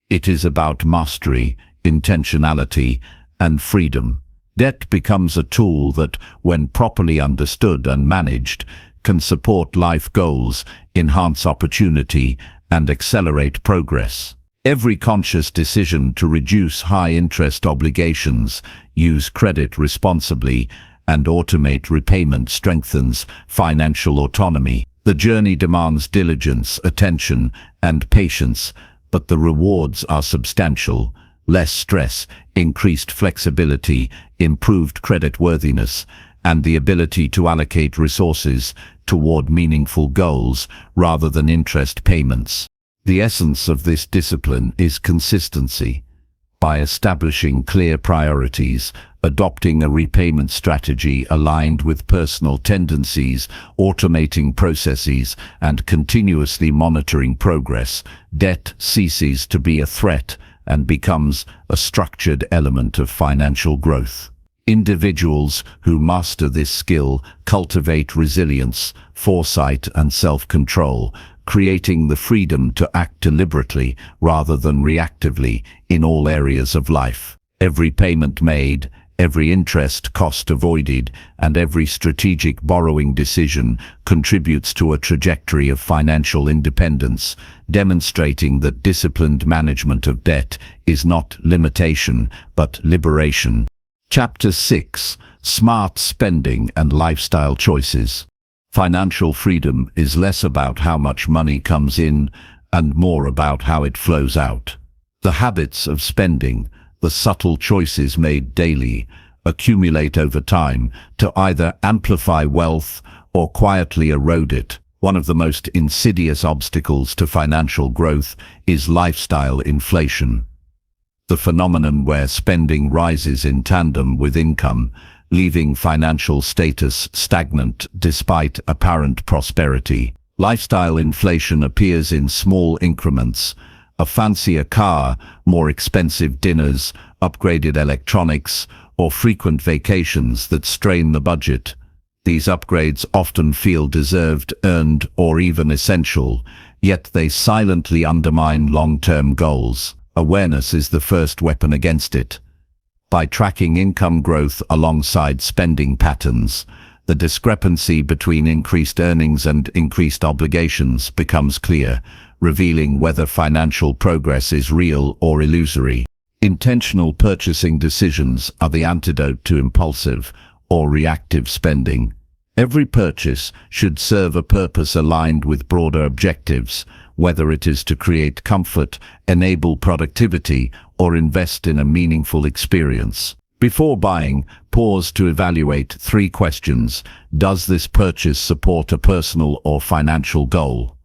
It is about mastery, intentionality, and freedom. Debt becomes a tool that, when properly understood and managed, can support life goals, enhance opportunity, and accelerate progress. Every conscious decision to reduce high-interest obligations, use credit responsibly, and automate repayment strengthens financial autonomy. The journey demands diligence, attention, and patience, but the rewards are substantial. Less stress, increased flexibility, improved creditworthiness, and the ability to allocate resources toward meaningful goals rather than interest payments. The essence of this discipline is consistency. By establishing clear priorities, adopting a repayment strategy aligned with personal tendencies, automating processes, and continuously monitoring progress, debt ceases to be a threat and becomes a structured element of financial growth. Individuals who master this skill cultivate resilience, foresight, and self-control, creating the freedom to act deliberately rather than reactively in all areas of life. Every payment made, every interest cost avoided, and every strategic borrowing decision contributes to a trajectory of financial independence, demonstrating that disciplined management of debt is not limitation, but liberation. Chapter 6: Smart Spending and Lifestyle Choices. Financial freedom is less about how much money comes in and more about how it flows out. The habits of spending, the subtle choices made daily, accumulate over time to either amplify wealth or quietly erode it. One of the most insidious obstacles to financial growth is lifestyle inflation. The phenomenon where spending rises in tandem with income, leaving financial status stagnant despite apparent prosperity. Lifestyle inflation appears in small increments: a fancier car, more expensive dinners, upgraded electronics, or frequent vacations that strain the budget. These upgrades often feel deserved, earned, or even essential, yet they silently undermine long-term goals. Awareness is the first weapon against it. By tracking income growth alongside spending patterns, the discrepancy between increased earnings and increased obligations becomes clear, revealing whether financial progress is real or illusory. Intentional purchasing decisions are the antidote to impulsive or reactive spending. Every purchase should serve a purpose aligned with broader objectives, whether it is to create comfort, enable productivity, or invest in a meaningful experience. Before buying, pause to evaluate 3 questions. Does this purchase support a personal or financial goal?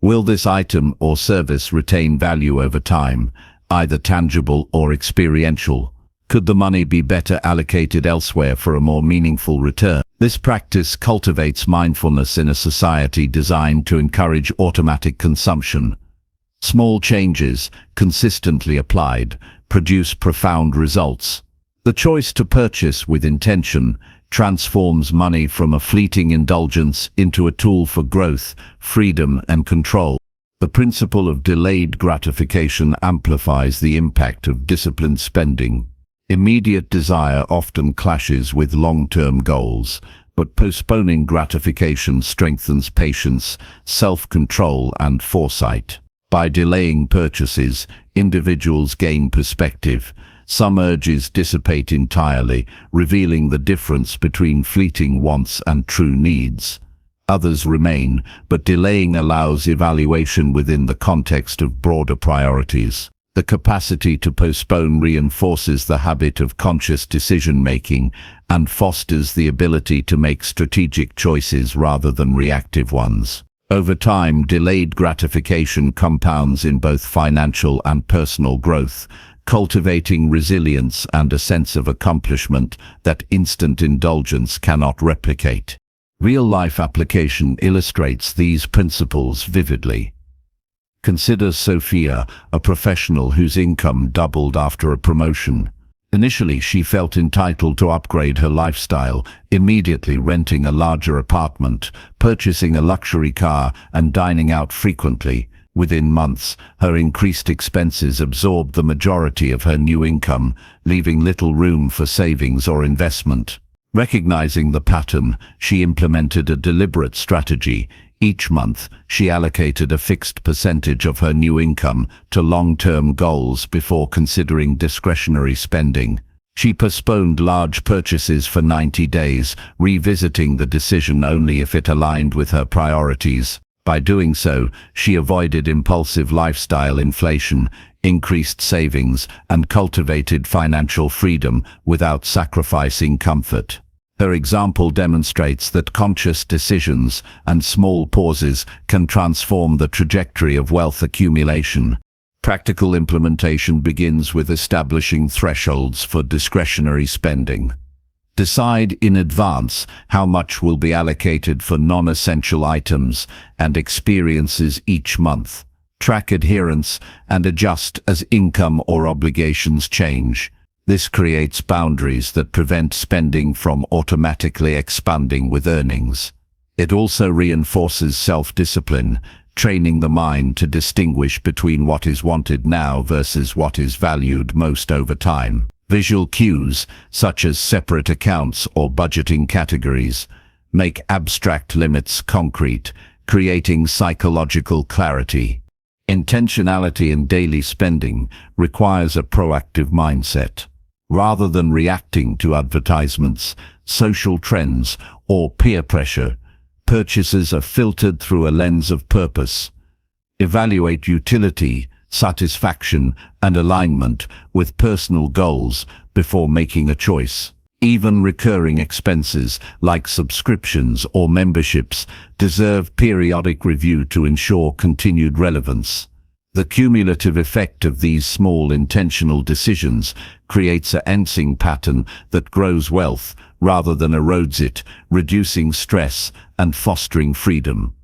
Will this item or service retain value over time, either tangible or experiential? Could the money be better allocated elsewhere for a more meaningful return? This practice cultivates mindfulness in a society designed to encourage automatic consumption. Small changes, consistently applied, produce profound results. The choice to purchase with intention transforms money from a fleeting indulgence into a tool for growth, freedom, and control. The principle of delayed gratification amplifies the impact of disciplined spending. Immediate desire often clashes with long-term goals, but postponing gratification strengthens patience, self-control, and foresight. By delaying purchases, individuals gain perspective. Some urges dissipate entirely, revealing the difference between fleeting wants and true needs. Others remain, but delaying allows evaluation within the context of broader priorities. The capacity to postpone reinforces the habit of conscious decision-making and fosters the ability to make strategic choices rather than reactive ones. Over time, delayed gratification compounds in both financial and personal growth, cultivating resilience and a sense of accomplishment that instant indulgence cannot replicate. Real-life application illustrates these principles vividly. Consider Sophia, a professional whose income doubled after a promotion. Initially, she felt entitled to upgrade her lifestyle, immediately renting a larger apartment, purchasing a luxury car, and dining out frequently. Within months, her increased expenses absorbed the majority of her new income, leaving little room for savings or investment. Recognizing the pattern, she implemented a deliberate strategy. Each month, she allocated a fixed percentage of her new income to long-term goals before considering discretionary spending. She postponed large purchases for 90 days, revisiting the decision only if it aligned with her priorities. By doing so, she avoided impulsive lifestyle inflation, increased savings, and cultivated financial freedom without sacrificing comfort. Her example demonstrates that conscious decisions and small pauses can transform the trajectory of wealth accumulation. Practical implementation begins with establishing thresholds for discretionary spending. Decide in advance how much will be allocated for non-essential items and experiences each month. Track adherence and adjust as income or obligations change. This creates boundaries that prevent spending from automatically expanding with earnings. It also reinforces self-discipline, training the mind to distinguish between what is wanted now versus what is valued most over time. Visual cues, such as separate accounts or budgeting categories, make abstract limits concrete, creating psychological clarity. Intentionality in daily spending requires a proactive mindset. Rather than reacting to advertisements, social trends, or peer pressure, purchases are filtered through a lens of purpose. Evaluate utility, satisfaction, and alignment with personal goals before making a choice. Even recurring expenses like subscriptions or memberships deserve periodic review to ensure continued relevance. The cumulative effect of these small intentional decisions creates an enhancing pattern that grows wealth rather than erodes it, reducing stress and fostering freedom.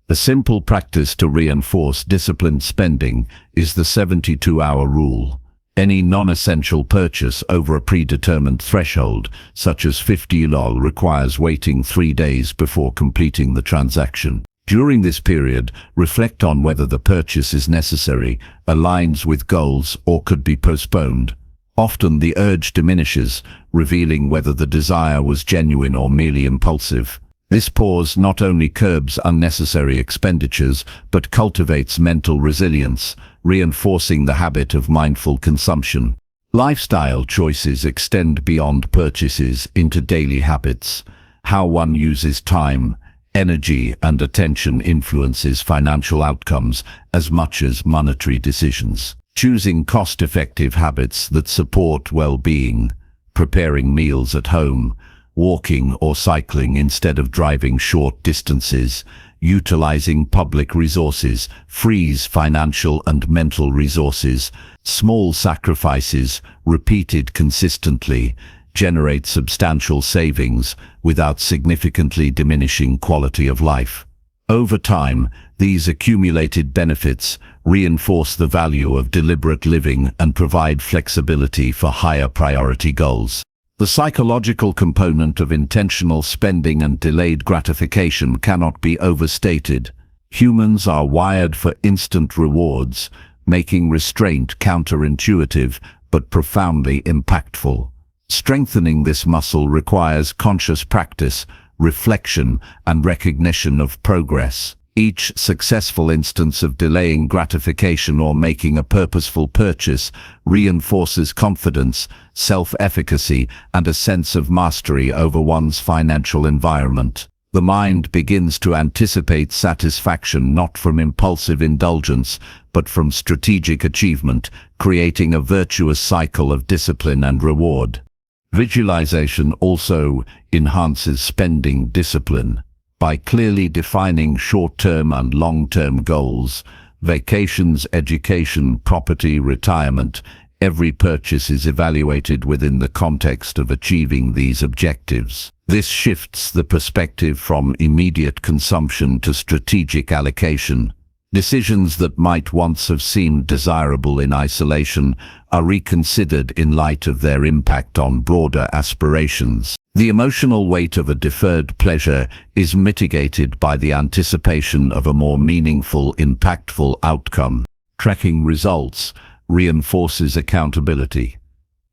A simple practice to reinforce disciplined spending is the 72-hour rule. Any non-essential purchase over a predetermined threshold, such as $50, requires waiting 3 days before completing the transaction. During this period, reflect on whether the purchase is necessary, aligns with goals, or could be postponed. Often the urge diminishes, revealing whether the desire was genuine or merely impulsive. This pause not only curbs unnecessary expenditures, but cultivates mental resilience, reinforcing the habit of mindful consumption. Lifestyle choices extend beyond purchases into daily habits. How one uses time, energy, and attention influences financial outcomes as much as monetary decisions. Choosing cost-effective habits that support well-being, preparing meals at home, walking or cycling instead of driving short distances, utilizing public resources, frees financial and mental resources. Small sacrifices, repeated consistently, generate substantial savings without significantly diminishing quality of life. Over time, these accumulated benefits reinforce the value of deliberate living and provide flexibility for higher priority goals. The psychological component of intentional spending and delayed gratification cannot be overstated. Humans are wired for instant rewards, making restraint counterintuitive but profoundly impactful. Strengthening this muscle requires conscious practice, reflection, and recognition of progress. Each successful instance of delaying gratification or making a purposeful purchase reinforces confidence, self-efficacy, and a sense of mastery over one's financial environment. The mind begins to anticipate satisfaction not from impulsive indulgence, but from strategic achievement, creating a virtuous cycle of discipline and reward. Visualization also enhances spending discipline. By clearly defining short-term and long-term goals, vacations, education, property, retirement, every purchase is evaluated within the context of achieving these objectives. This shifts the perspective from immediate consumption to strategic allocation. Decisions that might once have seemed desirable in isolation are reconsidered in light of their impact on broader aspirations. The emotional weight of a deferred pleasure is mitigated by the anticipation of a more meaningful, impactful outcome. Tracking results reinforces accountability.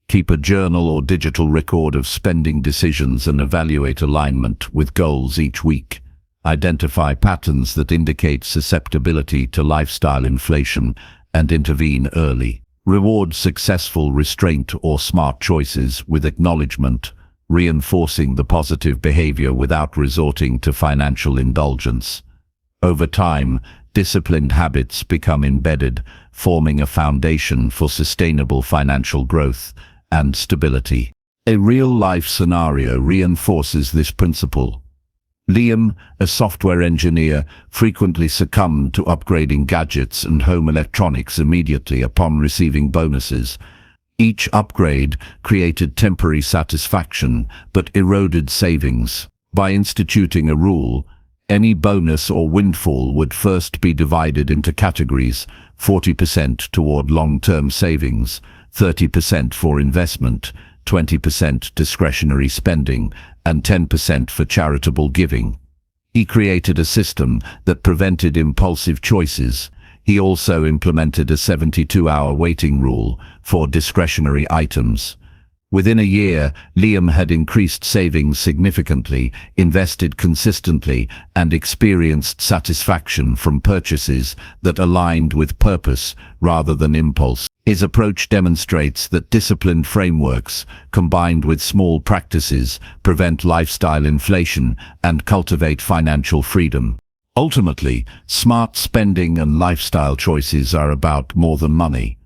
Keep a journal or digital record of spending decisions and evaluate alignment with goals each week. Identify patterns that indicate susceptibility to lifestyle inflation and intervene early. Reward successful restraint or smart choices with acknowledgement, reinforcing the positive behavior without resorting to financial indulgence. Over time, disciplined habits become embedded, forming a foundation for sustainable financial growth and stability. A real-life scenario reinforces this principle. Liam, a software engineer, frequently succumbed to upgrading gadgets and home electronics immediately upon receiving bonuses. Each upgrade created temporary satisfaction but eroded savings. By instituting a rule, any bonus or windfall would first be divided into categories: 40% toward long-term savings, 30% for investment, 20% discretionary spending, and 10% for charitable giving. He created a system that prevented impulsive choices. He also implemented a 72-hour waiting rule for discretionary items, Within a year, Liam had increased savings significantly, invested consistently, and experienced satisfaction from purchases that aligned with purpose rather than impulse. His approach demonstrates that disciplined frameworks, combined with small practices, prevent lifestyle inflation and cultivate financial freedom. Ultimately, smart spending and lifestyle choices are about more than money.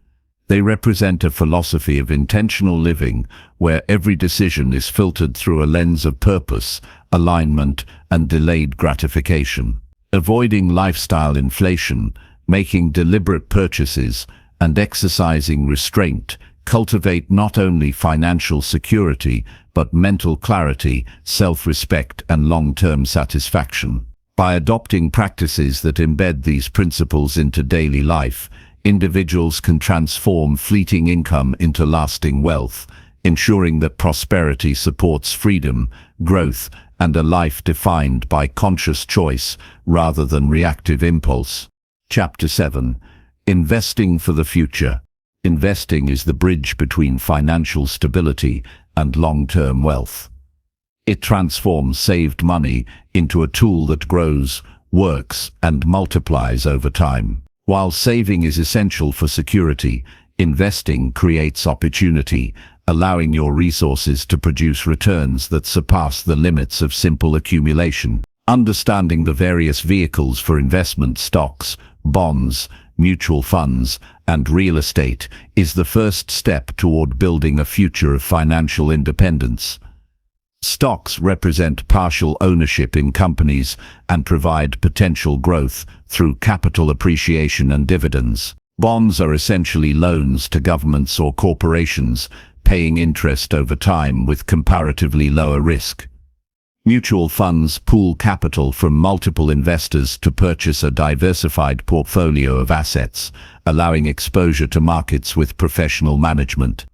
They represent a philosophy of intentional living where every decision is filtered through a lens of purpose, alignment, and delayed gratification. Avoiding lifestyle inflation, making deliberate purchases, and exercising restraint cultivate not only financial security but mental clarity, self-respect, and long-term satisfaction. By adopting practices that embed these principles into daily life, individuals can transform fleeting income into lasting wealth, ensuring that prosperity supports freedom, growth, and a life defined by conscious choice rather than reactive impulse. Chapter 7. Investing for the future. Investing is the bridge between financial stability and long-term wealth. It transforms saved money into a tool that grows, works, and multiplies over time. While saving is essential for security, investing creates opportunity, allowing your resources to produce returns that surpass the limits of simple accumulation. Understanding the various vehicles for investment, stocks, bonds, mutual funds, and real estate, is the first step toward building a future of financial independence. Stocks represent partial ownership in companies and provide potential growth through capital appreciation and dividends. Bonds are essentially loans to governments or corporations, paying interest over time with comparatively lower risk. Mutual funds pool capital from multiple investors to purchase a diversified portfolio of assets, allowing exposure to markets with professional management.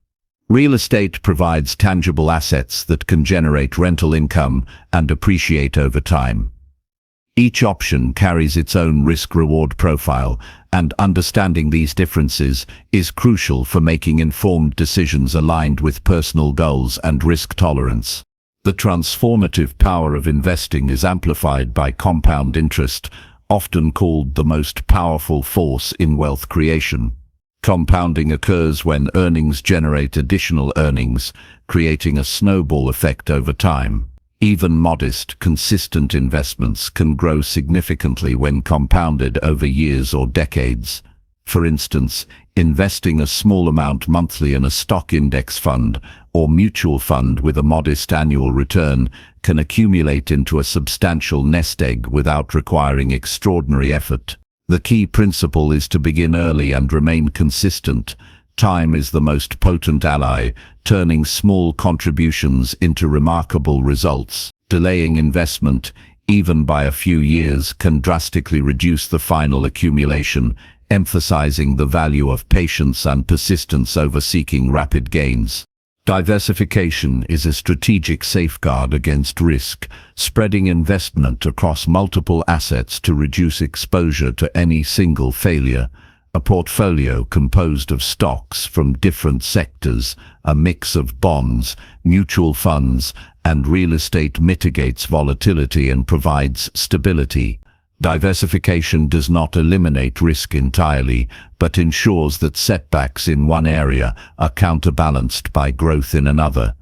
Real estate provides tangible assets that can generate rental income and appreciate over time. Each option carries its own risk-reward profile, and understanding these differences is crucial for making informed decisions aligned with personal goals and risk tolerance. The transformative power of investing is amplified by compound interest, often called the most powerful force in wealth creation. Compounding occurs when earnings generate additional earnings, creating a snowball effect over time. Even modest, consistent investments can grow significantly when compounded over years or decades. For instance, investing a small amount monthly in a stock index fund or mutual fund with a modest annual return can accumulate into a substantial nest egg without requiring extraordinary effort. The key principle is to begin early and remain consistent. Time is the most potent ally, turning small contributions into remarkable results. Delaying investment, even by a few years, can drastically reduce the final accumulation, emphasizing the value of patience and persistence over seeking rapid gains. Diversification is a strategic safeguard against risk, spreading investment across multiple assets to reduce exposure to any single failure. A portfolio composed of stocks from different sectors, a mix of bonds, mutual funds, and real estate mitigates volatility and provides stability. Diversification does not eliminate risk entirely, but ensures that setbacks in one area are counterbalanced by growth in another.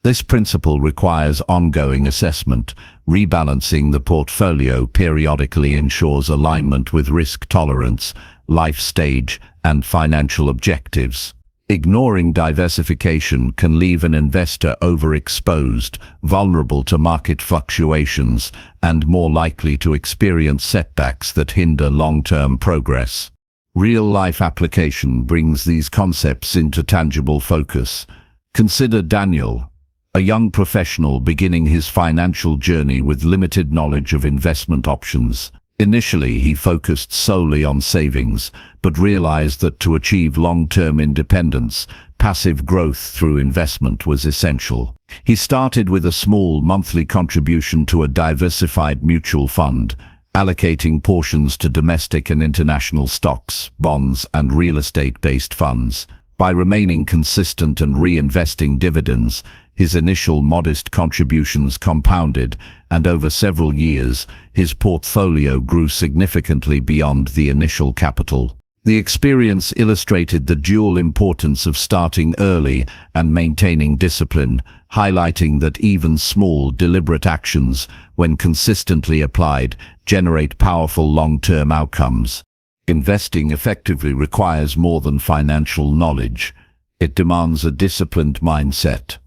This principle requires ongoing assessment. Rebalancing the portfolio periodically ensures alignment with risk tolerance, life stage, and financial objectives. Ignoring diversification can leave an investor overexposed, vulnerable to market fluctuations, and more likely to experience setbacks that hinder long-term progress. Real-life application brings these concepts into tangible focus. Consider Daniel, a young professional beginning his financial journey with limited knowledge of investment options. Initially, he focused solely on savings, but realized that to achieve long-term independence, passive growth through investment was essential. He started with a small monthly contribution to a diversified mutual fund, allocating portions to domestic and international stocks, bonds, and real estate-based funds. By remaining consistent and reinvesting dividends, his initial modest contributions compounded, and over several years, his portfolio grew significantly beyond the initial capital. The experience illustrated the dual importance of starting early and maintaining discipline, highlighting that even small, deliberate actions, when consistently applied, generate powerful long-term outcomes. Investing effectively requires more than financial knowledge. It demands a disciplined mindset.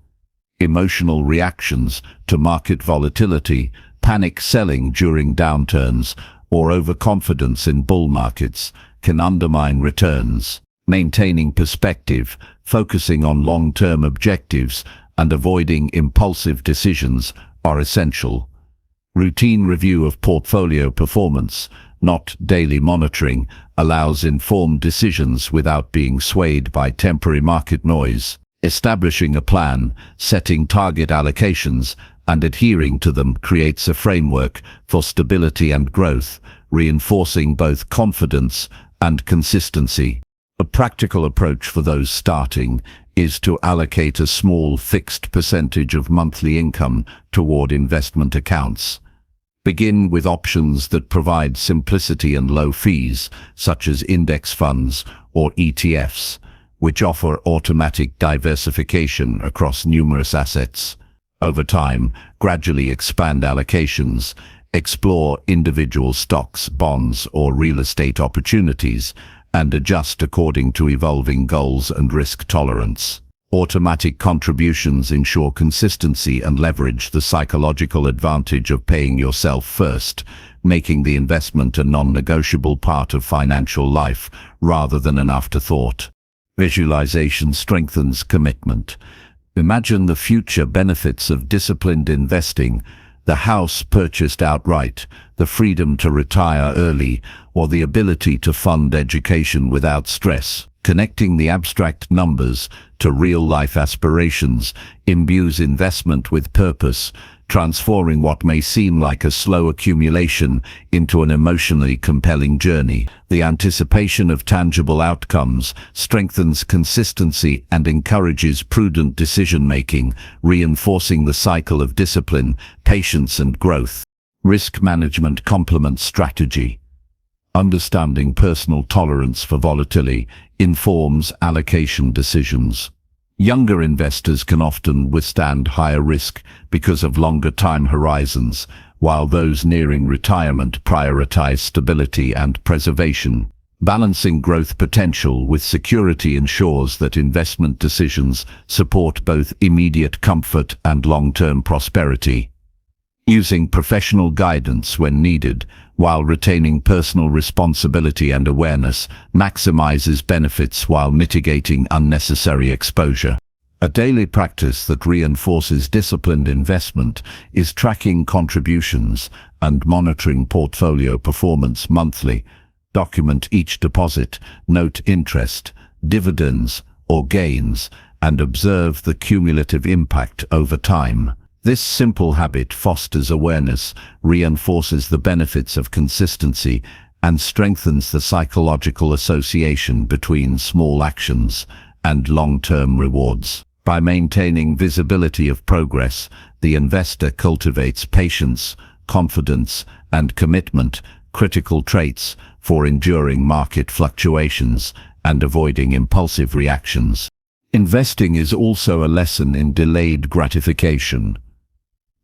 Emotional reactions to market volatility, panic selling during downturns, or overconfidence in bull markets can undermine returns. Maintaining perspective, focusing on long-term objectives, and avoiding impulsive decisions are essential. Routine review of portfolio performance, not daily monitoring, allows informed decisions without being swayed by temporary market noise. Establishing a plan, setting target allocations, and adhering to them creates a framework for stability and growth, reinforcing both confidence and consistency. A practical approach for those starting is to allocate a small fixed percentage of monthly income toward investment accounts. Begin with options that provide simplicity and low fees, such as index funds or ETFs, which offer automatic diversification across numerous assets. Over time, gradually expand allocations, explore individual stocks, bonds, or real estate opportunities, and adjust according to evolving goals and risk tolerance. Automatic contributions ensure consistency and leverage the psychological advantage of paying yourself first, making the investment a non-negotiable part of financial life rather than an afterthought. Visualization strengthens commitment. Imagine the future benefits of disciplined investing: the house purchased outright, the freedom to retire early, or the ability to fund education without stress. Connecting the abstract numbers to real-life aspirations imbues investment with purpose, transforming what may seem like a slow accumulation into an emotionally compelling journey. The anticipation of tangible outcomes strengthens consistency and encourages prudent decision-making, reinforcing the cycle of discipline, patience, and growth. Risk management complements strategy. Understanding personal tolerance for volatility informs allocation decisions. Younger investors can often withstand higher risk because of longer time horizons, while those nearing retirement prioritize stability and preservation. Balancing growth potential with security ensures that investment decisions support both immediate comfort and long-term prosperity. Using professional guidance when needed, while retaining personal responsibility and awareness, maximizes benefits while mitigating unnecessary exposure. A daily practice that reinforces disciplined investment is tracking contributions and monitoring portfolio performance monthly. Document each deposit, note interest, dividends, or gains, and observe the cumulative impact over time. This simple habit fosters awareness, reinforces the benefits of consistency, and strengthens the psychological association between small actions and long-term rewards. By maintaining visibility of progress, the investor cultivates patience, confidence, and commitment, critical traits for enduring market fluctuations and avoiding impulsive reactions. Investing is also a lesson in delayed gratification.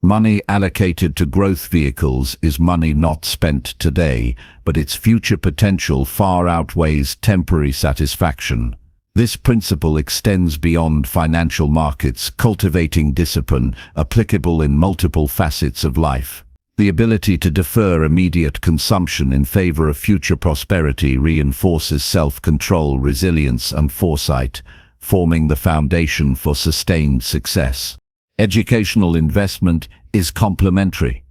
Money allocated to growth vehicles is money not spent today, but its future potential far outweighs temporary satisfaction. This principle extends beyond financial markets, cultivating discipline applicable in multiple facets of life. The ability to defer immediate consumption in favor of future prosperity reinforces self-control, resilience, and foresight, forming the foundation for sustained success. Educational investment is complementary.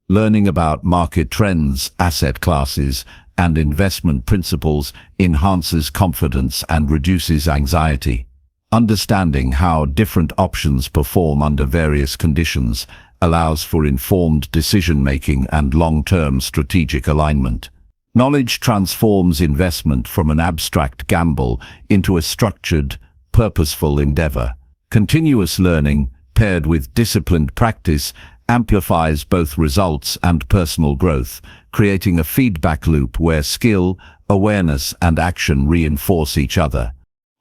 Learning about market trends, asset classes, and investment principles enhances confidence and reduces anxiety. Understanding how different options perform under various conditions allows for informed decision-making and long-term strategic alignment. Knowledge transforms investment from an abstract gamble into a structured, purposeful endeavor. Continuous learning, paired with disciplined practice, amplifies both results and personal growth, creating a feedback loop where skill, awareness, and action reinforce each other.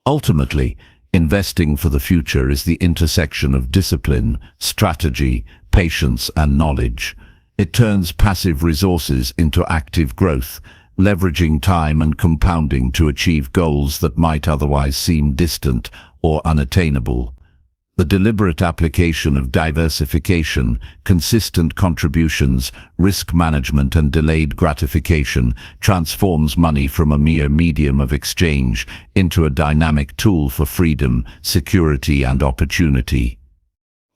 Ultimately, investing for the future is the intersection of discipline, strategy, patience, and knowledge. It turns passive resources into active growth, leveraging time and compounding to achieve goals that might otherwise seem distant or unattainable. The deliberate application of diversification, consistent contributions, risk management, and delayed gratification transforms money from a mere medium of exchange into a dynamic tool for freedom, security, and opportunity.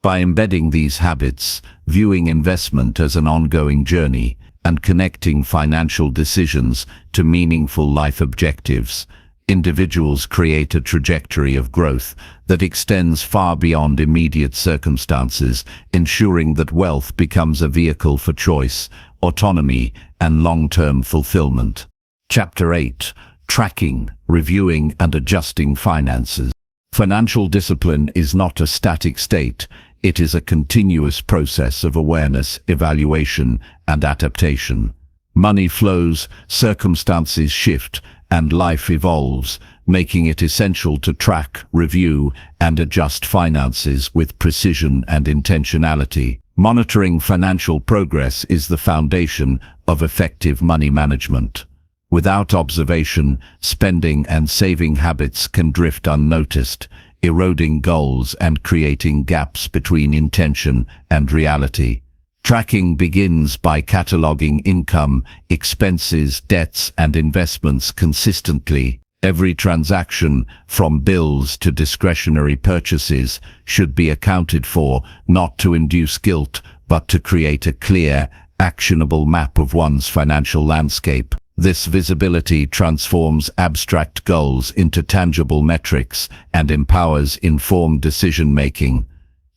By embedding these habits, viewing investment as an ongoing journey, and connecting financial decisions to meaningful life objectives, individuals create a trajectory of growth that extends far beyond immediate circumstances, ensuring that wealth becomes a vehicle for choice, autonomy, and long-term fulfillment. Chapter 8: Tracking, Reviewing, and Adjusting Finances. Financial discipline is not a static state. It is a continuous process of awareness, evaluation, and adaptation. Money flows, circumstances shift, and life evolves, making it essential to track, review, and adjust finances with precision and intentionality. Monitoring financial progress is the foundation of effective money management. Without observation, spending and saving habits can drift unnoticed, eroding goals and creating gaps between intention and reality. Tracking begins by cataloging income, expenses, debts, and investments consistently. Every transaction, from bills to discretionary purchases, should be accounted for, not to induce guilt, but to create a clear, actionable map of one's financial landscape. This visibility transforms abstract goals into tangible metrics and empowers informed decision-making,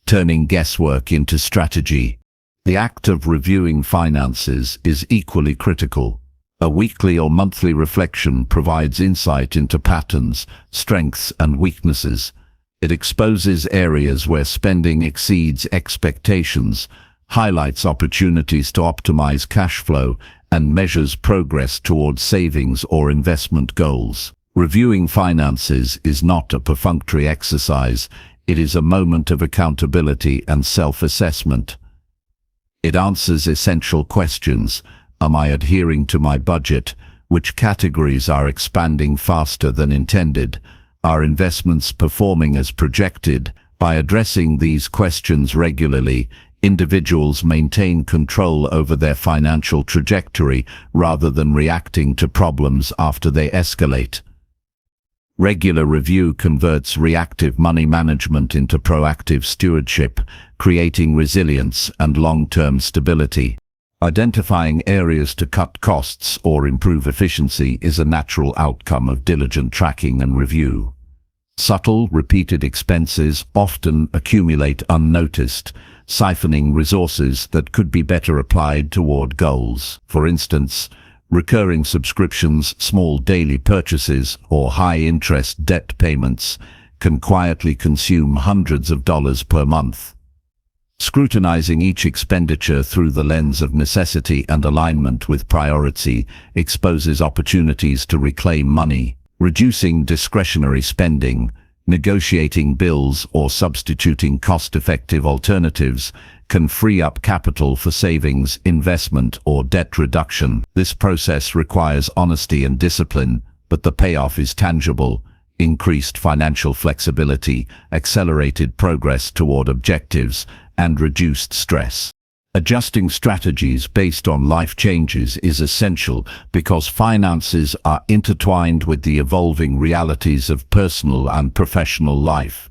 turning guesswork into strategy. The act of reviewing finances is equally critical. A weekly or monthly reflection provides insight into patterns, strengths, and weaknesses. It exposes areas where spending exceeds expectations, highlights opportunities to optimize cash flow, and measures progress towards savings or investment goals. Reviewing finances is not a perfunctory exercise. It is a moment of accountability and self-assessment. It answers essential questions. Am I adhering to my budget? Which categories are expanding faster than intended? Are investments performing as projected? By addressing these questions regularly, individuals maintain control over their financial trajectory rather than reacting to problems after they escalate. Regular review converts reactive money management into proactive stewardship, creating resilience and long-term stability. Identifying areas to cut costs or improve efficiency is a natural outcome of diligent tracking and review. Subtle, repeated expenses often accumulate unnoticed, siphoning resources that could be better applied toward goals. For instance, recurring subscriptions, small daily purchases, or high-interest debt payments can quietly consume hundreds of dollars per month. Scrutinizing each expenditure through the lens of necessity and alignment with priority exposes opportunities to reclaim money. Reducing discretionary spending, negotiating bills, or substituting cost-effective alternatives can free up capital for savings, investment, or debt reduction. This process requires honesty and discipline, but the payoff is tangible: increased financial flexibility, accelerated progress toward objectives, and reduced stress. Adjusting strategies based on life changes is essential because finances are intertwined with the evolving realities of personal and professional life.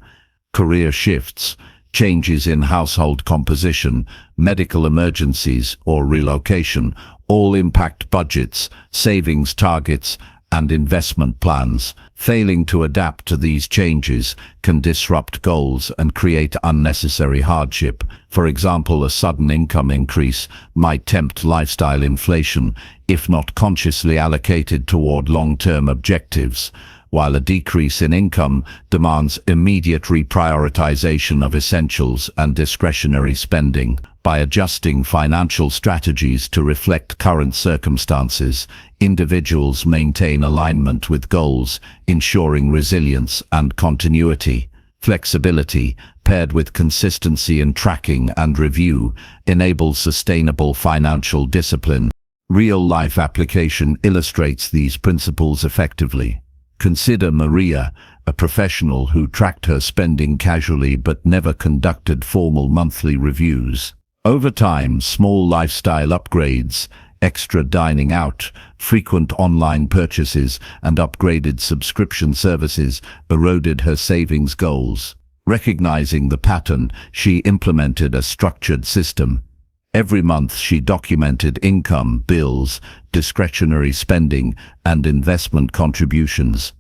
Career shifts, changes in household composition, medical emergencies, or relocation all impact budgets, savings targets, and investment plans. Failing to adapt to these changes can disrupt goals and create unnecessary hardship. For example, a sudden income increase might tempt lifestyle inflation if not consciously allocated toward long-term objectives, while a decrease in income demands immediate reprioritization of essentials and discretionary spending. By adjusting financial strategies to reflect current circumstances, individuals maintain alignment with goals, ensuring resilience and continuity. Flexibility, paired with consistency in tracking and review, enables sustainable financial discipline. Real-life application illustrates these principles effectively. Consider Maria, a professional who tracked her spending casually but never conducted formal monthly reviews. Over time, small lifestyle upgrades, extra dining out, frequent online purchases, and upgraded subscription services eroded her savings goals. Recognizing the pattern, she implemented a structured system. Every month she documented income, bills, discretionary spending, and investment contributions.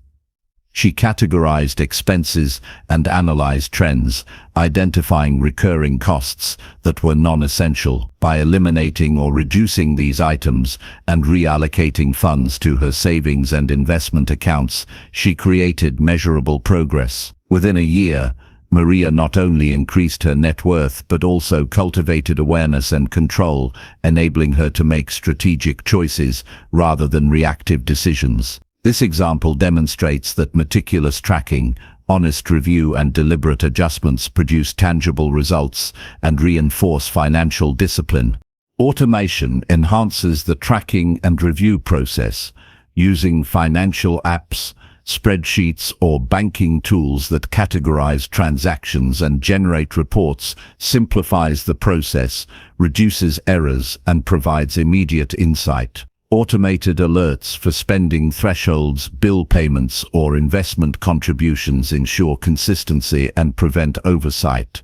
She categorized expenses and analyzed trends, identifying recurring costs that were non-essential. By eliminating or reducing these items and reallocating funds to her savings and investment accounts, she created measurable progress. Within a year, Maria not only increased her net worth but also cultivated awareness and control, enabling her to make strategic choices rather than reactive decisions. This example demonstrates that meticulous tracking, honest review, and deliberate adjustments produce tangible results and reinforce financial discipline. Automation enhances the tracking and review process. Using financial apps, spreadsheets, or banking tools that categorize transactions and generate reports simplifies the process, reduces errors, and provides immediate insight. Automated alerts for spending thresholds, bill payments, or investment contributions ensure consistency and prevent oversight.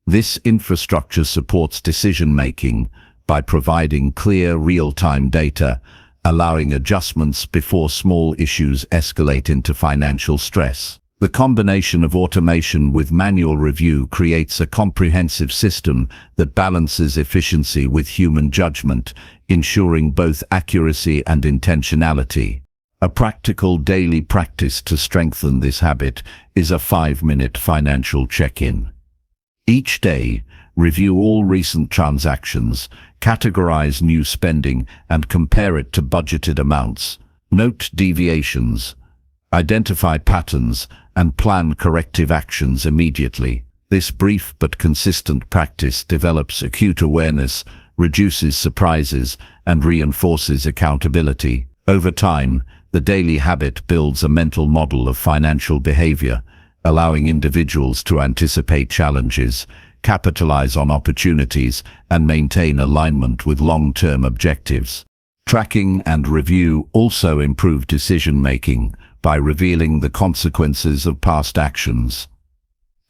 This infrastructure supports decision-making by providing clear, real-time data, allowing adjustments before small issues escalate into financial stress. The combination of automation with manual review creates a comprehensive system that balances efficiency with human judgment, ensuring both accuracy and intentionality. A practical daily practice to strengthen this habit is a 5-minute financial check-in. Each day, review all recent transactions, categorize new spending, and compare it to budgeted amounts. Note deviations, identify patterns, and plan corrective actions immediately. This brief but consistent practice develops acute awareness, reduces surprises, and reinforces accountability. Over time, the daily habit builds a mental model of financial behavior, allowing individuals to anticipate challenges, capitalize on opportunities, and maintain alignment with long-term objectives. Tracking and review also improve decision-making by revealing the consequences of past actions.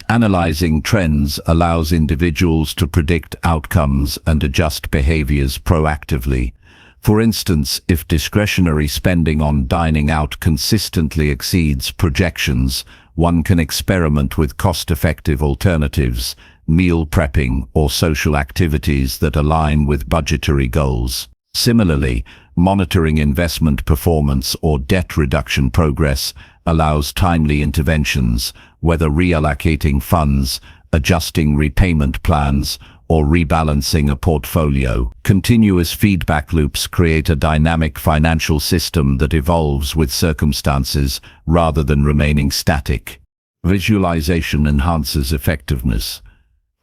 Analyzing trends allows individuals to predict outcomes and adjust behaviors proactively. For instance, if discretionary spending on dining out consistently exceeds projections, one can experiment with cost-effective alternatives, meal prepping, or social activities that align with budgetary goals. Similarly, monitoring investment performance or debt reduction progress allows timely interventions, whether reallocating funds, adjusting repayment plans, or rebalancing a portfolio. Continuous feedback loops create a dynamic financial system that evolves with circumstances rather than remaining static. Visualization enhances effectiveness.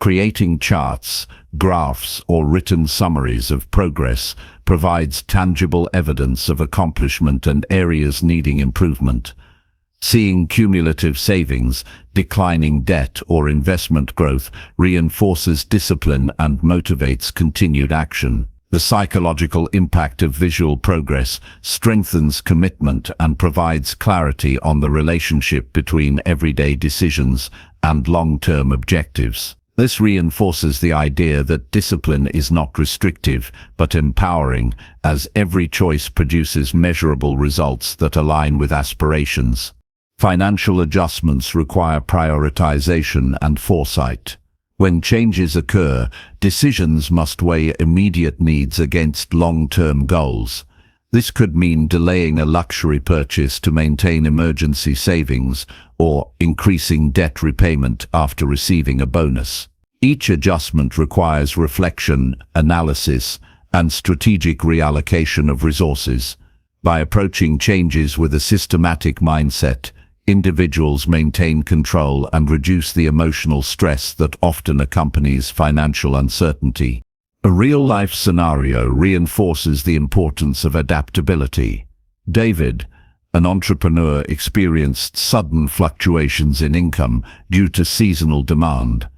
Creating charts, graphs, or written summaries of progress provides tangible evidence of accomplishment and areas needing improvement. Seeing cumulative savings, declining debt, or investment growth reinforces discipline and motivates continued action. The psychological impact of visual progress strengthens commitment and provides clarity on the relationship between everyday decisions and long-term objectives. This reinforces the idea that discipline is not restrictive, but empowering, as every choice produces measurable results that align with aspirations. Financial adjustments require prioritization and foresight. When changes occur, decisions must weigh immediate needs against long-term goals. This could mean delaying a luxury purchase to maintain emergency savings or increasing debt repayment after receiving a bonus. Each adjustment requires reflection, analysis, and strategic reallocation of resources. By approaching changes with a systematic mindset, individuals maintain control and reduce the emotional stress that often accompanies financial uncertainty. A real-life scenario reinforces the importance of adaptability. David, an entrepreneur, experienced sudden fluctuations in income due to seasonal demand.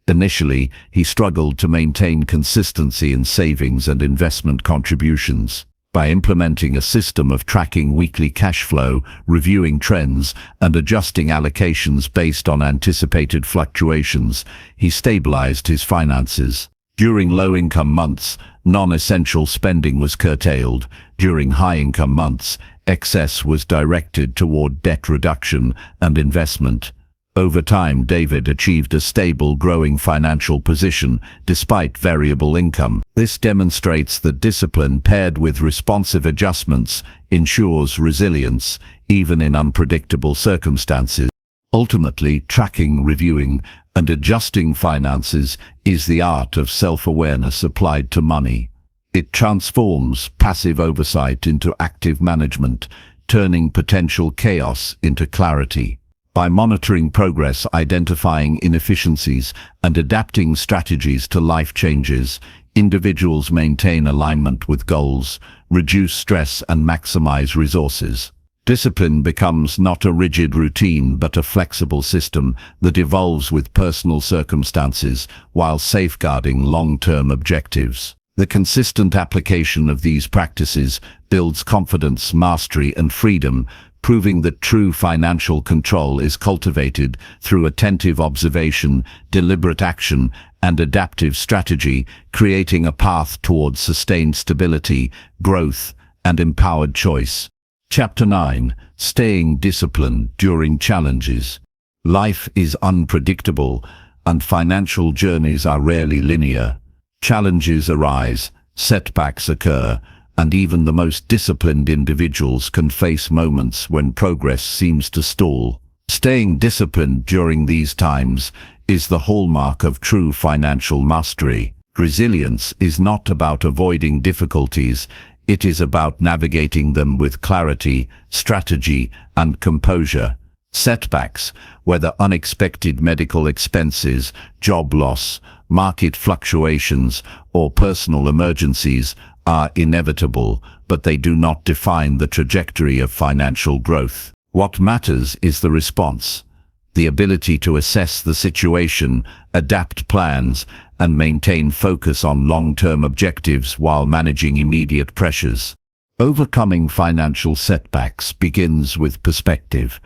Initially, he struggled to maintain consistency in savings and investment contributions. By implementing a system of tracking weekly cash flow, reviewing trends, and adjusting allocations based on anticipated fluctuations, he stabilized his finances. During low-income months, non-essential spending was curtailed. During high-income months, excess was directed toward debt reduction and investment. Over time, David achieved a stable, growing financial position despite variable income. This demonstrates that discipline paired with responsive adjustments ensures resilience, even in unpredictable circumstances. Ultimately, tracking, reviewing, and adjusting finances is the art of self-awareness applied to money. It transforms passive oversight into active management, turning potential chaos into clarity. By monitoring progress, identifying inefficiencies, and adapting strategies to life changes, individuals maintain alignment with goals, reduce stress, and maximize resources. Discipline becomes not a rigid routine but a flexible system that evolves with personal circumstances while safeguarding long-term objectives. The consistent application of these practices builds confidence, mastery, and freedom, proving that true financial control is cultivated through attentive observation, deliberate action, and adaptive strategy, creating a path towards sustained stability, growth, and empowered choice. Chapter 9. Staying disciplined during challenges. Life is unpredictable, and financial journeys are rarely linear. Challenges arise, setbacks occur, and even the most disciplined individuals can face moments when progress seems to stall. Staying disciplined during these times is the hallmark of true financial mastery. Resilience is not about avoiding difficulties. It is about navigating them with clarity, strategy, and composure. Setbacks, whether unexpected medical expenses, job loss, market fluctuations, or personal emergencies, are inevitable, but they do not define the trajectory of financial growth. What matters is the response, the ability to assess the situation, adapt plans, and maintain focus on long-term objectives while managing immediate pressures. Overcoming financial setbacks begins with perspective.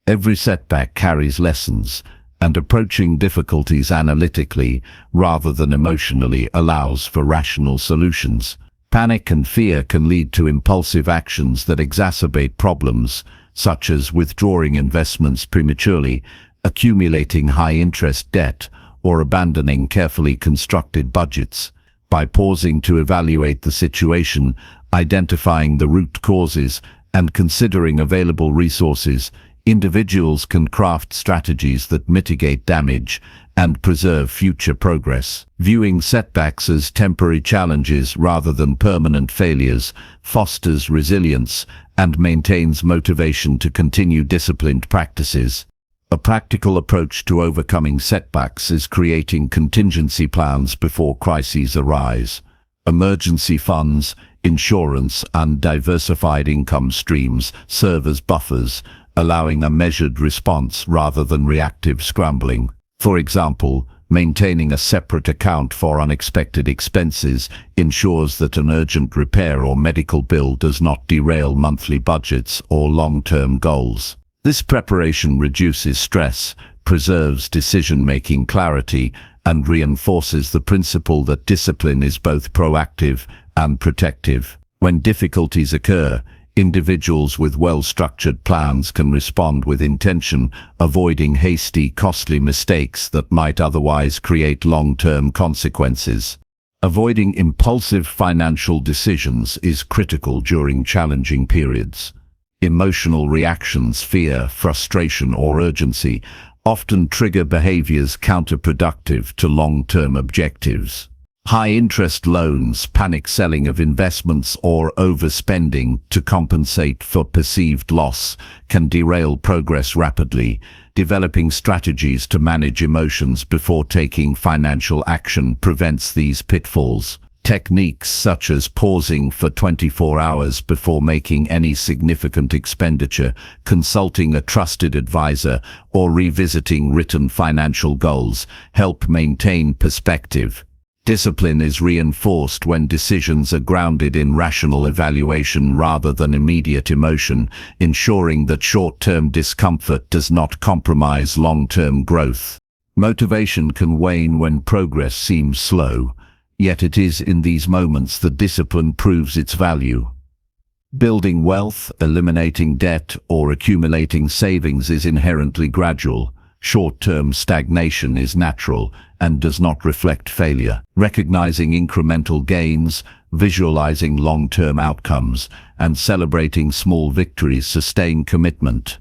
Every setback carries lessons, and approaching difficulties analytically rather than emotionally allows for rational solutions. Panic and fear can lead to impulsive actions that exacerbate problems, such as withdrawing investments prematurely, accumulating high-interest debt, or abandoning carefully constructed budgets. By pausing to evaluate the situation, identifying the root causes, and considering available resources, individuals can craft strategies that mitigate damage and preserve future progress. Viewing setbacks as temporary challenges rather than permanent failures fosters resilience and maintains motivation to continue disciplined practices. A practical approach to overcoming setbacks is creating contingency plans before crises arise. Emergency funds, insurance, and diversified income streams serve as buffers, allowing a measured response rather than reactive scrambling. For example, maintaining a separate account for unexpected expenses ensures that an urgent repair or medical bill does not derail monthly budgets or long-term goals. This preparation reduces stress, preserves decision-making clarity, and reinforces the principle that discipline is both proactive and protective. When difficulties occur, individuals with well-structured plans can respond with intention, avoiding hasty, costly mistakes that might otherwise create long-term consequences. Avoiding impulsive financial decisions is critical during challenging periods. Emotional reactions, fear, frustration, or urgency often trigger behaviors counterproductive to long-term objectives. High-interest loans, panic selling of investments, or overspending to compensate for perceived loss can derail progress rapidly. Developing strategies to manage emotions before taking financial action prevents these pitfalls. Techniques such as pausing for 24 hours before making any significant expenditure, consulting a trusted advisor, or revisiting written financial goals help maintain perspective. Discipline is reinforced when decisions are grounded in rational evaluation rather than immediate emotion, ensuring that short-term discomfort does not compromise long-term growth. Motivation can wane when progress seems slow, yet it is in these moments that discipline proves its value. Building wealth, eliminating debt, or accumulating savings is inherently gradual. Short-term stagnation is natural and does not reflect failure. Recognizing incremental gains, visualizing long-term outcomes, and celebrating small victories sustain commitment.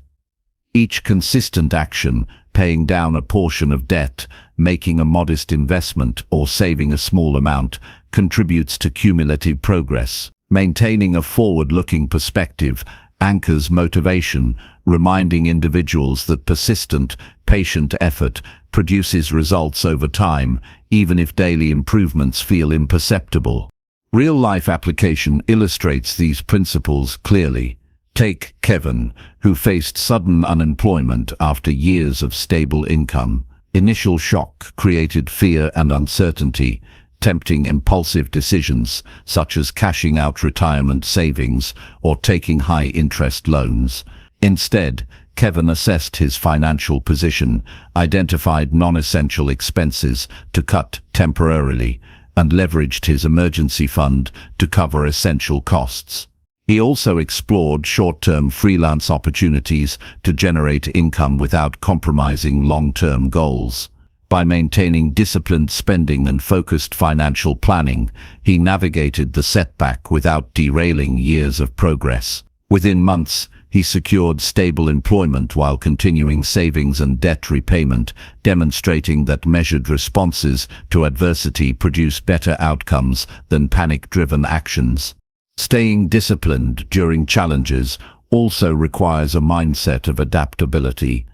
Each consistent action, paying down a portion of debt, making a modest investment, or saving a small amount, contributes to cumulative progress. Maintaining a forward-looking perspective anchors motivation, reminding individuals that persistent, patient effort produces results over time, even if daily improvements feel imperceptible. Real-life application illustrates these principles clearly. Take Kevin, who faced sudden unemployment after years of stable income. Initial shock created fear and uncertainty, tempting impulsive decisions such as cashing out retirement savings or taking high-interest loans. Instead, Kevin assessed his financial position, identified non-essential expenses to cut temporarily, and leveraged his emergency fund to cover essential costs. He also explored short-term freelance opportunities to generate income without compromising long-term goals. By maintaining disciplined spending and focused financial planning, he navigated the setback without derailing years of progress. Within months, he secured stable employment while continuing savings and debt repayment, demonstrating that measured responses to adversity produce better outcomes than panic-driven actions. Staying disciplined during challenges also requires a mindset of adaptability.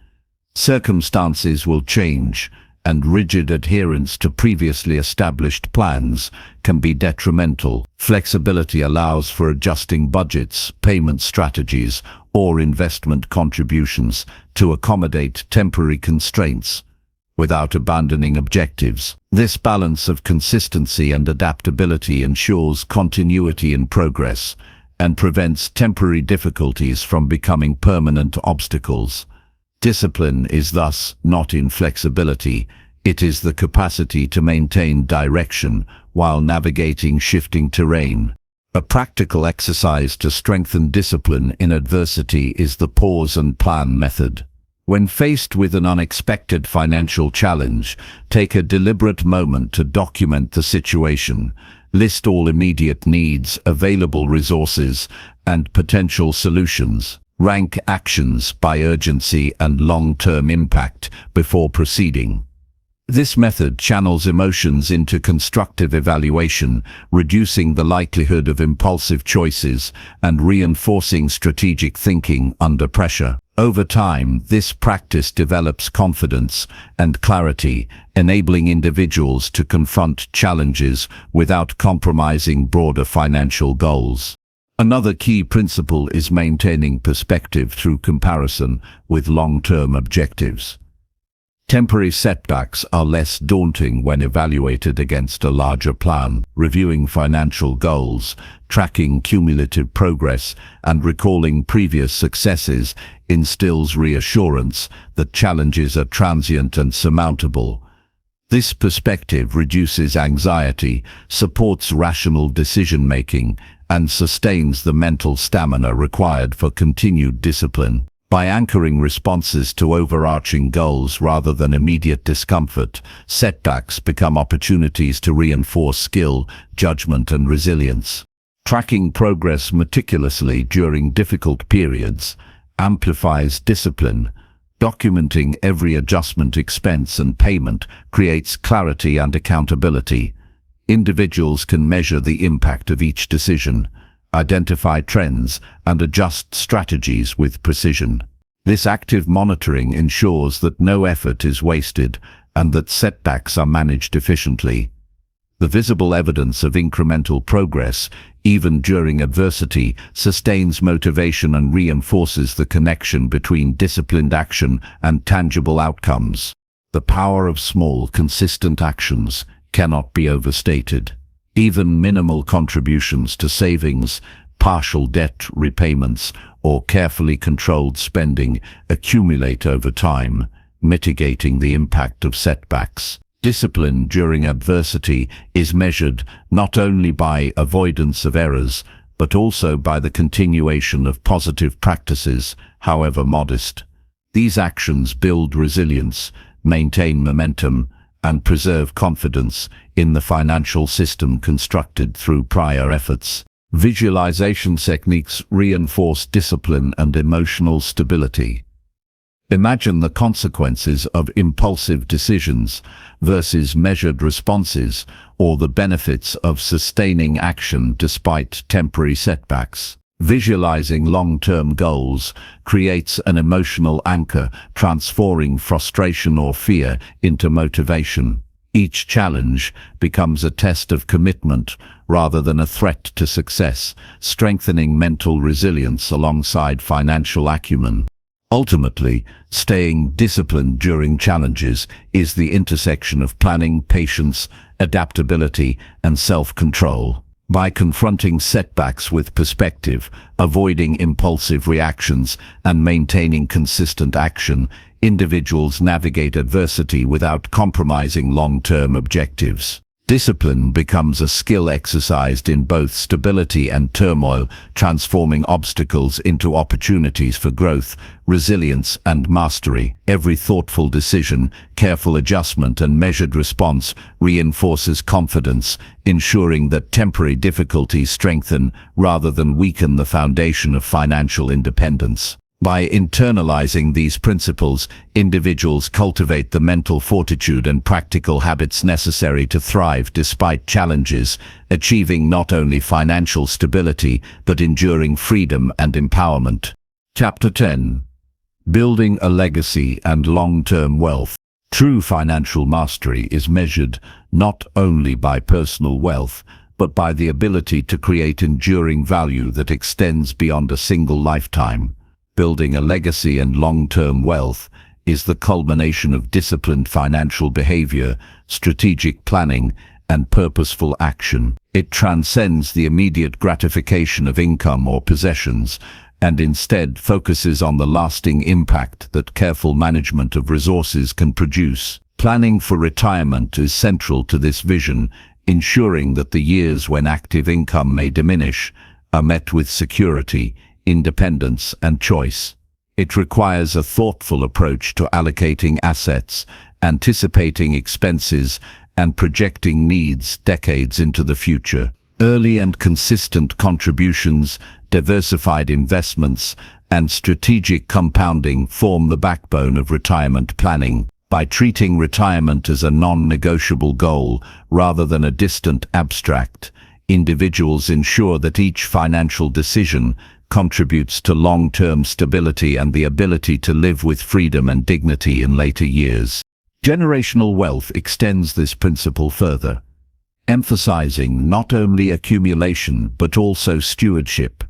Circumstances will change, and rigid adherence to previously established plans can be detrimental. Flexibility allows for adjusting budgets, payment strategies, or investment contributions to accommodate temporary constraints without abandoning objectives. This balance of consistency and adaptability ensures continuity in progress and prevents temporary difficulties from becoming permanent obstacles. Discipline is thus not inflexibility, it is the capacity to maintain direction while navigating shifting terrain. A practical exercise to strengthen discipline in adversity is the pause and plan method. When faced with an unexpected financial challenge, take a deliberate moment to document the situation. List all immediate needs, available resources, and potential solutions. Rank actions by urgency and long-term impact before proceeding. This method channels emotions into constructive evaluation, reducing the likelihood of impulsive choices and reinforcing strategic thinking under pressure. Over time, this practice develops confidence and clarity, enabling individuals to confront challenges without compromising broader financial goals. Another key principle is maintaining perspective through comparison with long-term objectives. Temporary setbacks are less daunting when evaluated against a larger plan. Reviewing financial goals, tracking cumulative progress, and recalling previous successes instills reassurance that challenges are transient and surmountable. This perspective reduces anxiety, supports rational decision-making, and sustains the mental stamina required for continued discipline. By anchoring responses to overarching goals rather than immediate discomfort, setbacks become opportunities to reinforce skill, judgment, and resilience. Tracking progress meticulously during difficult periods amplifies discipline. Documenting every adjustment, expense, and payment creates clarity and accountability. Individuals can measure the impact of each decision, identify trends, and adjust strategies with precision. This active monitoring ensures that no effort is wasted and that setbacks are managed efficiently. The visible evidence of incremental progress, even during adversity, sustains motivation and reinforces the connection between disciplined action and tangible outcomes. The power of small, consistent actions cannot be overstated. Even minimal contributions to savings, partial debt repayments, or carefully controlled spending accumulate over time, mitigating the impact of setbacks. Discipline during adversity is measured not only by avoidance of errors, but also by the continuation of positive practices, however modest. These actions build resilience, maintain momentum, and preserve confidence in the financial system constructed through prior efforts. Visualization techniques reinforce discipline and emotional stability. Imagine the consequences of impulsive decisions versus measured responses, or the benefits of sustaining action despite temporary setbacks. Visualizing long-term goals creates an emotional anchor, transforming frustration or fear into motivation. Each challenge becomes a test of commitment rather than a threat to success, strengthening mental resilience alongside financial acumen. Ultimately, staying disciplined during challenges is the intersection of planning, patience, adaptability, and self-control. By confronting setbacks with perspective, avoiding impulsive reactions, and maintaining consistent action, individuals navigate adversity without compromising long-term objectives. Discipline becomes a skill exercised in both stability and turmoil, transforming obstacles into opportunities for growth, resilience, and mastery. Every thoughtful decision, careful adjustment, and measured response reinforces confidence, ensuring that temporary difficulties strengthen rather than weaken the foundation of financial independence. By internalizing these principles, individuals cultivate the mental fortitude and practical habits necessary to thrive despite challenges, achieving not only financial stability but enduring freedom and empowerment. Chapter 10. Building a legacy and long-term wealth. True financial mastery is measured not only by personal wealth, but by the ability to create enduring value that extends beyond a single lifetime. Building a legacy and long-term wealth is the culmination of disciplined financial behavior, strategic planning, and purposeful action. It transcends the immediate gratification of income or possessions, and instead focuses on the lasting impact that careful management of resources can produce. Planning for retirement is central to this vision, ensuring that the years when active income may diminish are met with security, independence, and choice. It requires a thoughtful approach to allocating assets, anticipating expenses, and projecting needs decades into the future. Early and consistent contributions, diversified investments, and strategic compounding form the backbone of retirement planning. By treating retirement as a non-negotiable goal rather than a distant abstract, individuals ensure that each financial decision contributes to long-term stability and the ability to live with freedom and dignity in later years. Generational wealth extends this principle further, emphasizing not only accumulation but also stewardship.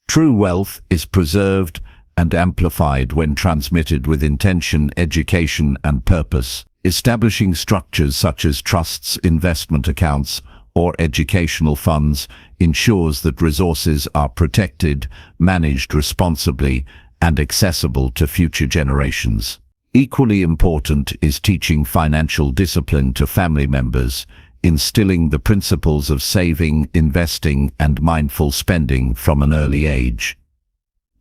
True wealth is preserved and amplified when transmitted with intention, education, and purpose. Establishing structures such as trusts, investment accounts, or educational funds ensures that resources are protected, managed responsibly, and accessible to future generations. Equally important is teaching financial discipline to family members, instilling the principles of saving, investing, and mindful spending from an early age.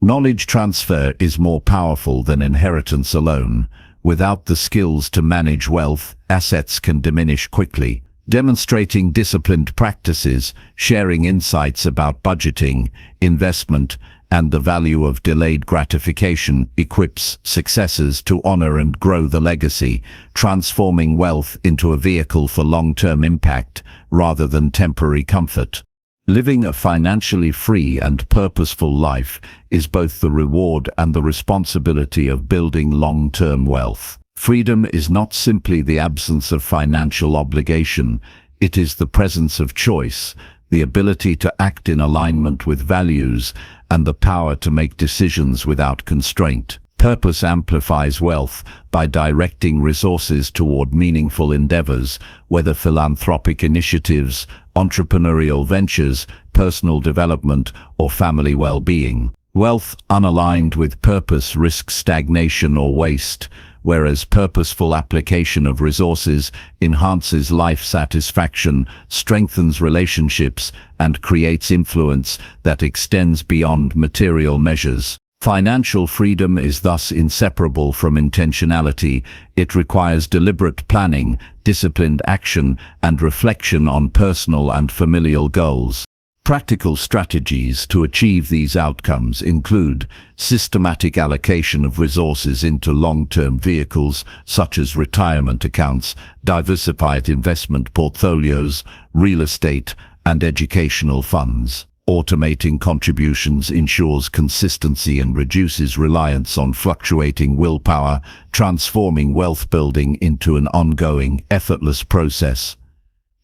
Knowledge transfer is more powerful than inheritance alone. Without the skills to manage wealth, assets can diminish quickly. Demonstrating disciplined practices, sharing insights about budgeting, investment, and the value of delayed gratification equips successors to honor and grow the legacy, transforming wealth into a vehicle for long-term impact rather than temporary comfort. Living a financially free and purposeful life is both the reward and the responsibility of building long-term wealth. Freedom is not simply the absence of financial obligation, it is the presence of choice, the ability to act in alignment with values, and the power to make decisions without constraint. Purpose amplifies wealth by directing resources toward meaningful endeavors, whether philanthropic initiatives, entrepreneurial ventures, personal development, or family well-being. Wealth unaligned with purpose risks stagnation or waste, whereas purposeful application of resources enhances life satisfaction, strengthens relationships, and creates influence that extends beyond material measures. Financial freedom is thus inseparable from intentionality. It requires deliberate planning, disciplined action, and reflection on personal and familial goals. Practical strategies to achieve these outcomes include systematic allocation of resources into long-term vehicles such as retirement accounts, diversified investment portfolios, real estate, and educational funds. Automating contributions ensures consistency and reduces reliance on fluctuating willpower, transforming wealth building into an ongoing, effortless process.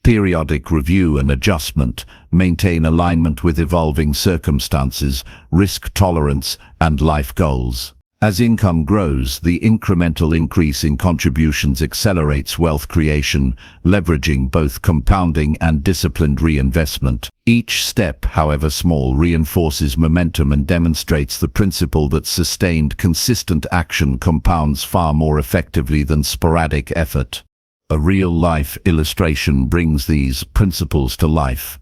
Periodic review and adjustment maintain alignment with evolving circumstances, risk tolerance, and life goals. As income grows, the incremental increase in contributions accelerates wealth creation, leveraging both compounding and disciplined reinvestment. Each step, however small, reinforces momentum and demonstrates the principle that sustained, consistent action compounds far more effectively than sporadic effort. A real-life illustration brings these principles to life.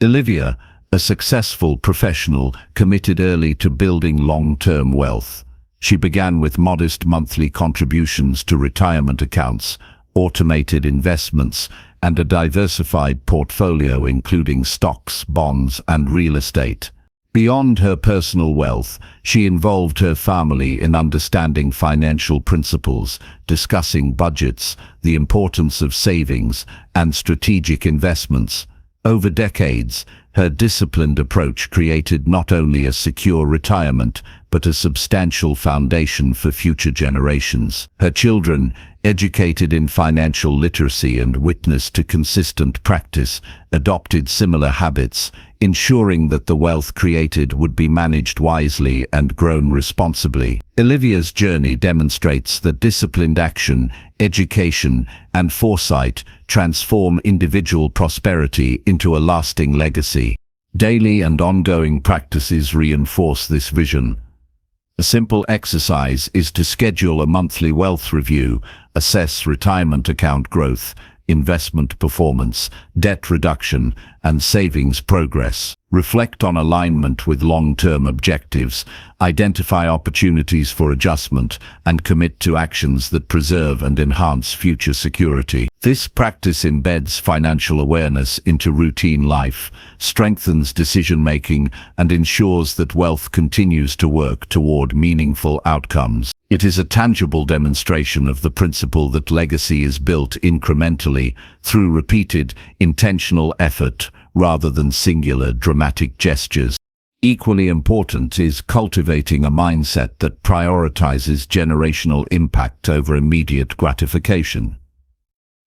Olivia, a successful professional, committed early to building long-term wealth. She began with modest monthly contributions to retirement accounts, automated investments, and a diversified portfolio including stocks, bonds, and real estate. Beyond her personal wealth, she involved her family in understanding financial principles, discussing budgets, the importance of savings, and strategic investments. Over decades, her disciplined approach created not only a secure retirement, but a substantial foundation for future generations. Her children, educated in financial literacy and witnessed to consistent practice, adopted similar habits, ensuring that the wealth created would be managed wisely and grown responsibly. Olivia's journey demonstrates that disciplined action, education, and foresight transform individual prosperity into a lasting legacy. Daily and ongoing practices reinforce this vision. A simple exercise is to schedule a monthly wealth review, assess retirement account growth, investment performance, debt reduction, and savings progress. Reflect on alignment with long-term objectives, identify opportunities for adjustment, and commit to actions that preserve and enhance future security. This practice embeds financial awareness into routine life, strengthens decision-making, and ensures that wealth continues to work toward meaningful outcomes. It is a tangible demonstration of the principle that legacy is built incrementally through repeated, intentional effort rather than singular, dramatic gestures. Equally important is cultivating a mindset that prioritizes generational impact over immediate gratification.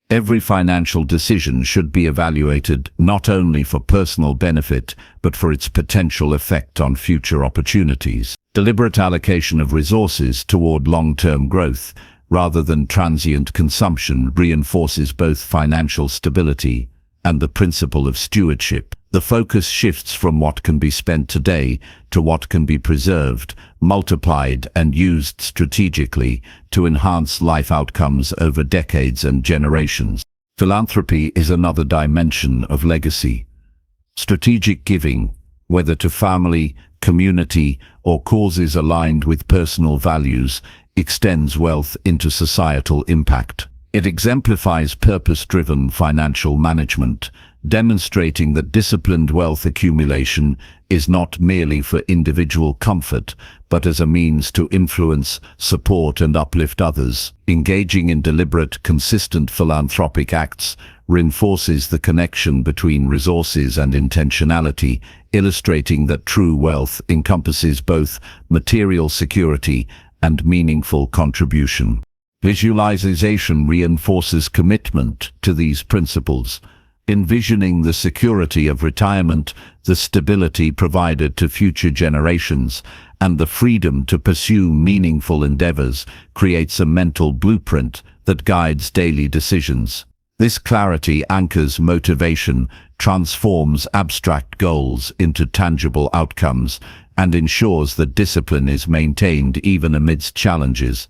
Every financial decision should be evaluated not only for personal benefit, but for its potential effect on future opportunities. Deliberate allocation of resources toward long-term growth, rather than transient consumption, reinforces both financial stability and the principle of stewardship. The focus shifts from what can be spent today to what can be preserved, multiplied, and used strategically to enhance life outcomes over decades and generations. Philanthropy is another dimension of legacy. Strategic giving, whether to family, community, or causes aligned with personal values, extends wealth into societal impact. It exemplifies purpose-driven financial management, demonstrating that disciplined wealth accumulation is not merely for individual comfort, but as a means to influence, support, and uplift others. Engaging in deliberate, consistent philanthropic acts reinforces the connection between resources and intentionality, illustrating that true wealth encompasses both material security and meaningful contribution. Visualization reinforces commitment to these principles. Envisioning the security of retirement, the stability provided to future generations, and the freedom to pursue meaningful endeavors creates a mental blueprint that guides daily decisions. This clarity anchors motivation, transforms abstract goals into tangible outcomes, and ensures that discipline is maintained even amidst challenges.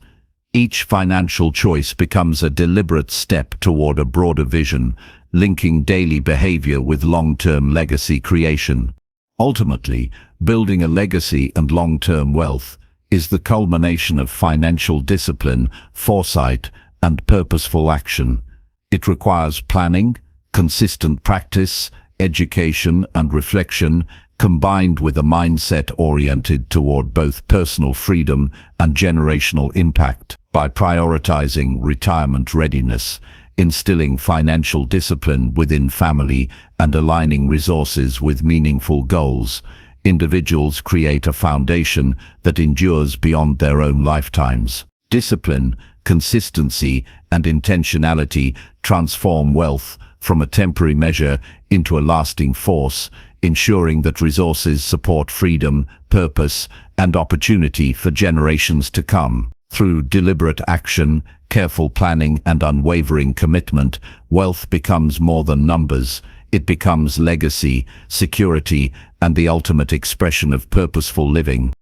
Each financial choice becomes a deliberate step toward a broader vision, linking daily behavior with long-term legacy creation. Ultimately, building a legacy and long-term wealth is the culmination of financial discipline, foresight, and purposeful action. It requires planning, consistent practice, education, and reflection, combined with a mindset oriented toward both personal freedom and generational impact. By prioritizing retirement readiness, instilling financial discipline within family, and aligning resources with meaningful goals, individuals create a foundation that endures beyond their own lifetimes. Discipline, consistency, and intentionality transform wealth from a temporary measure into a lasting force, ensuring that resources support freedom, purpose, and opportunity for generations to come. Through deliberate action, careful planning, and unwavering commitment, wealth becomes more than numbers. It becomes legacy, security, and the ultimate expression of purposeful living.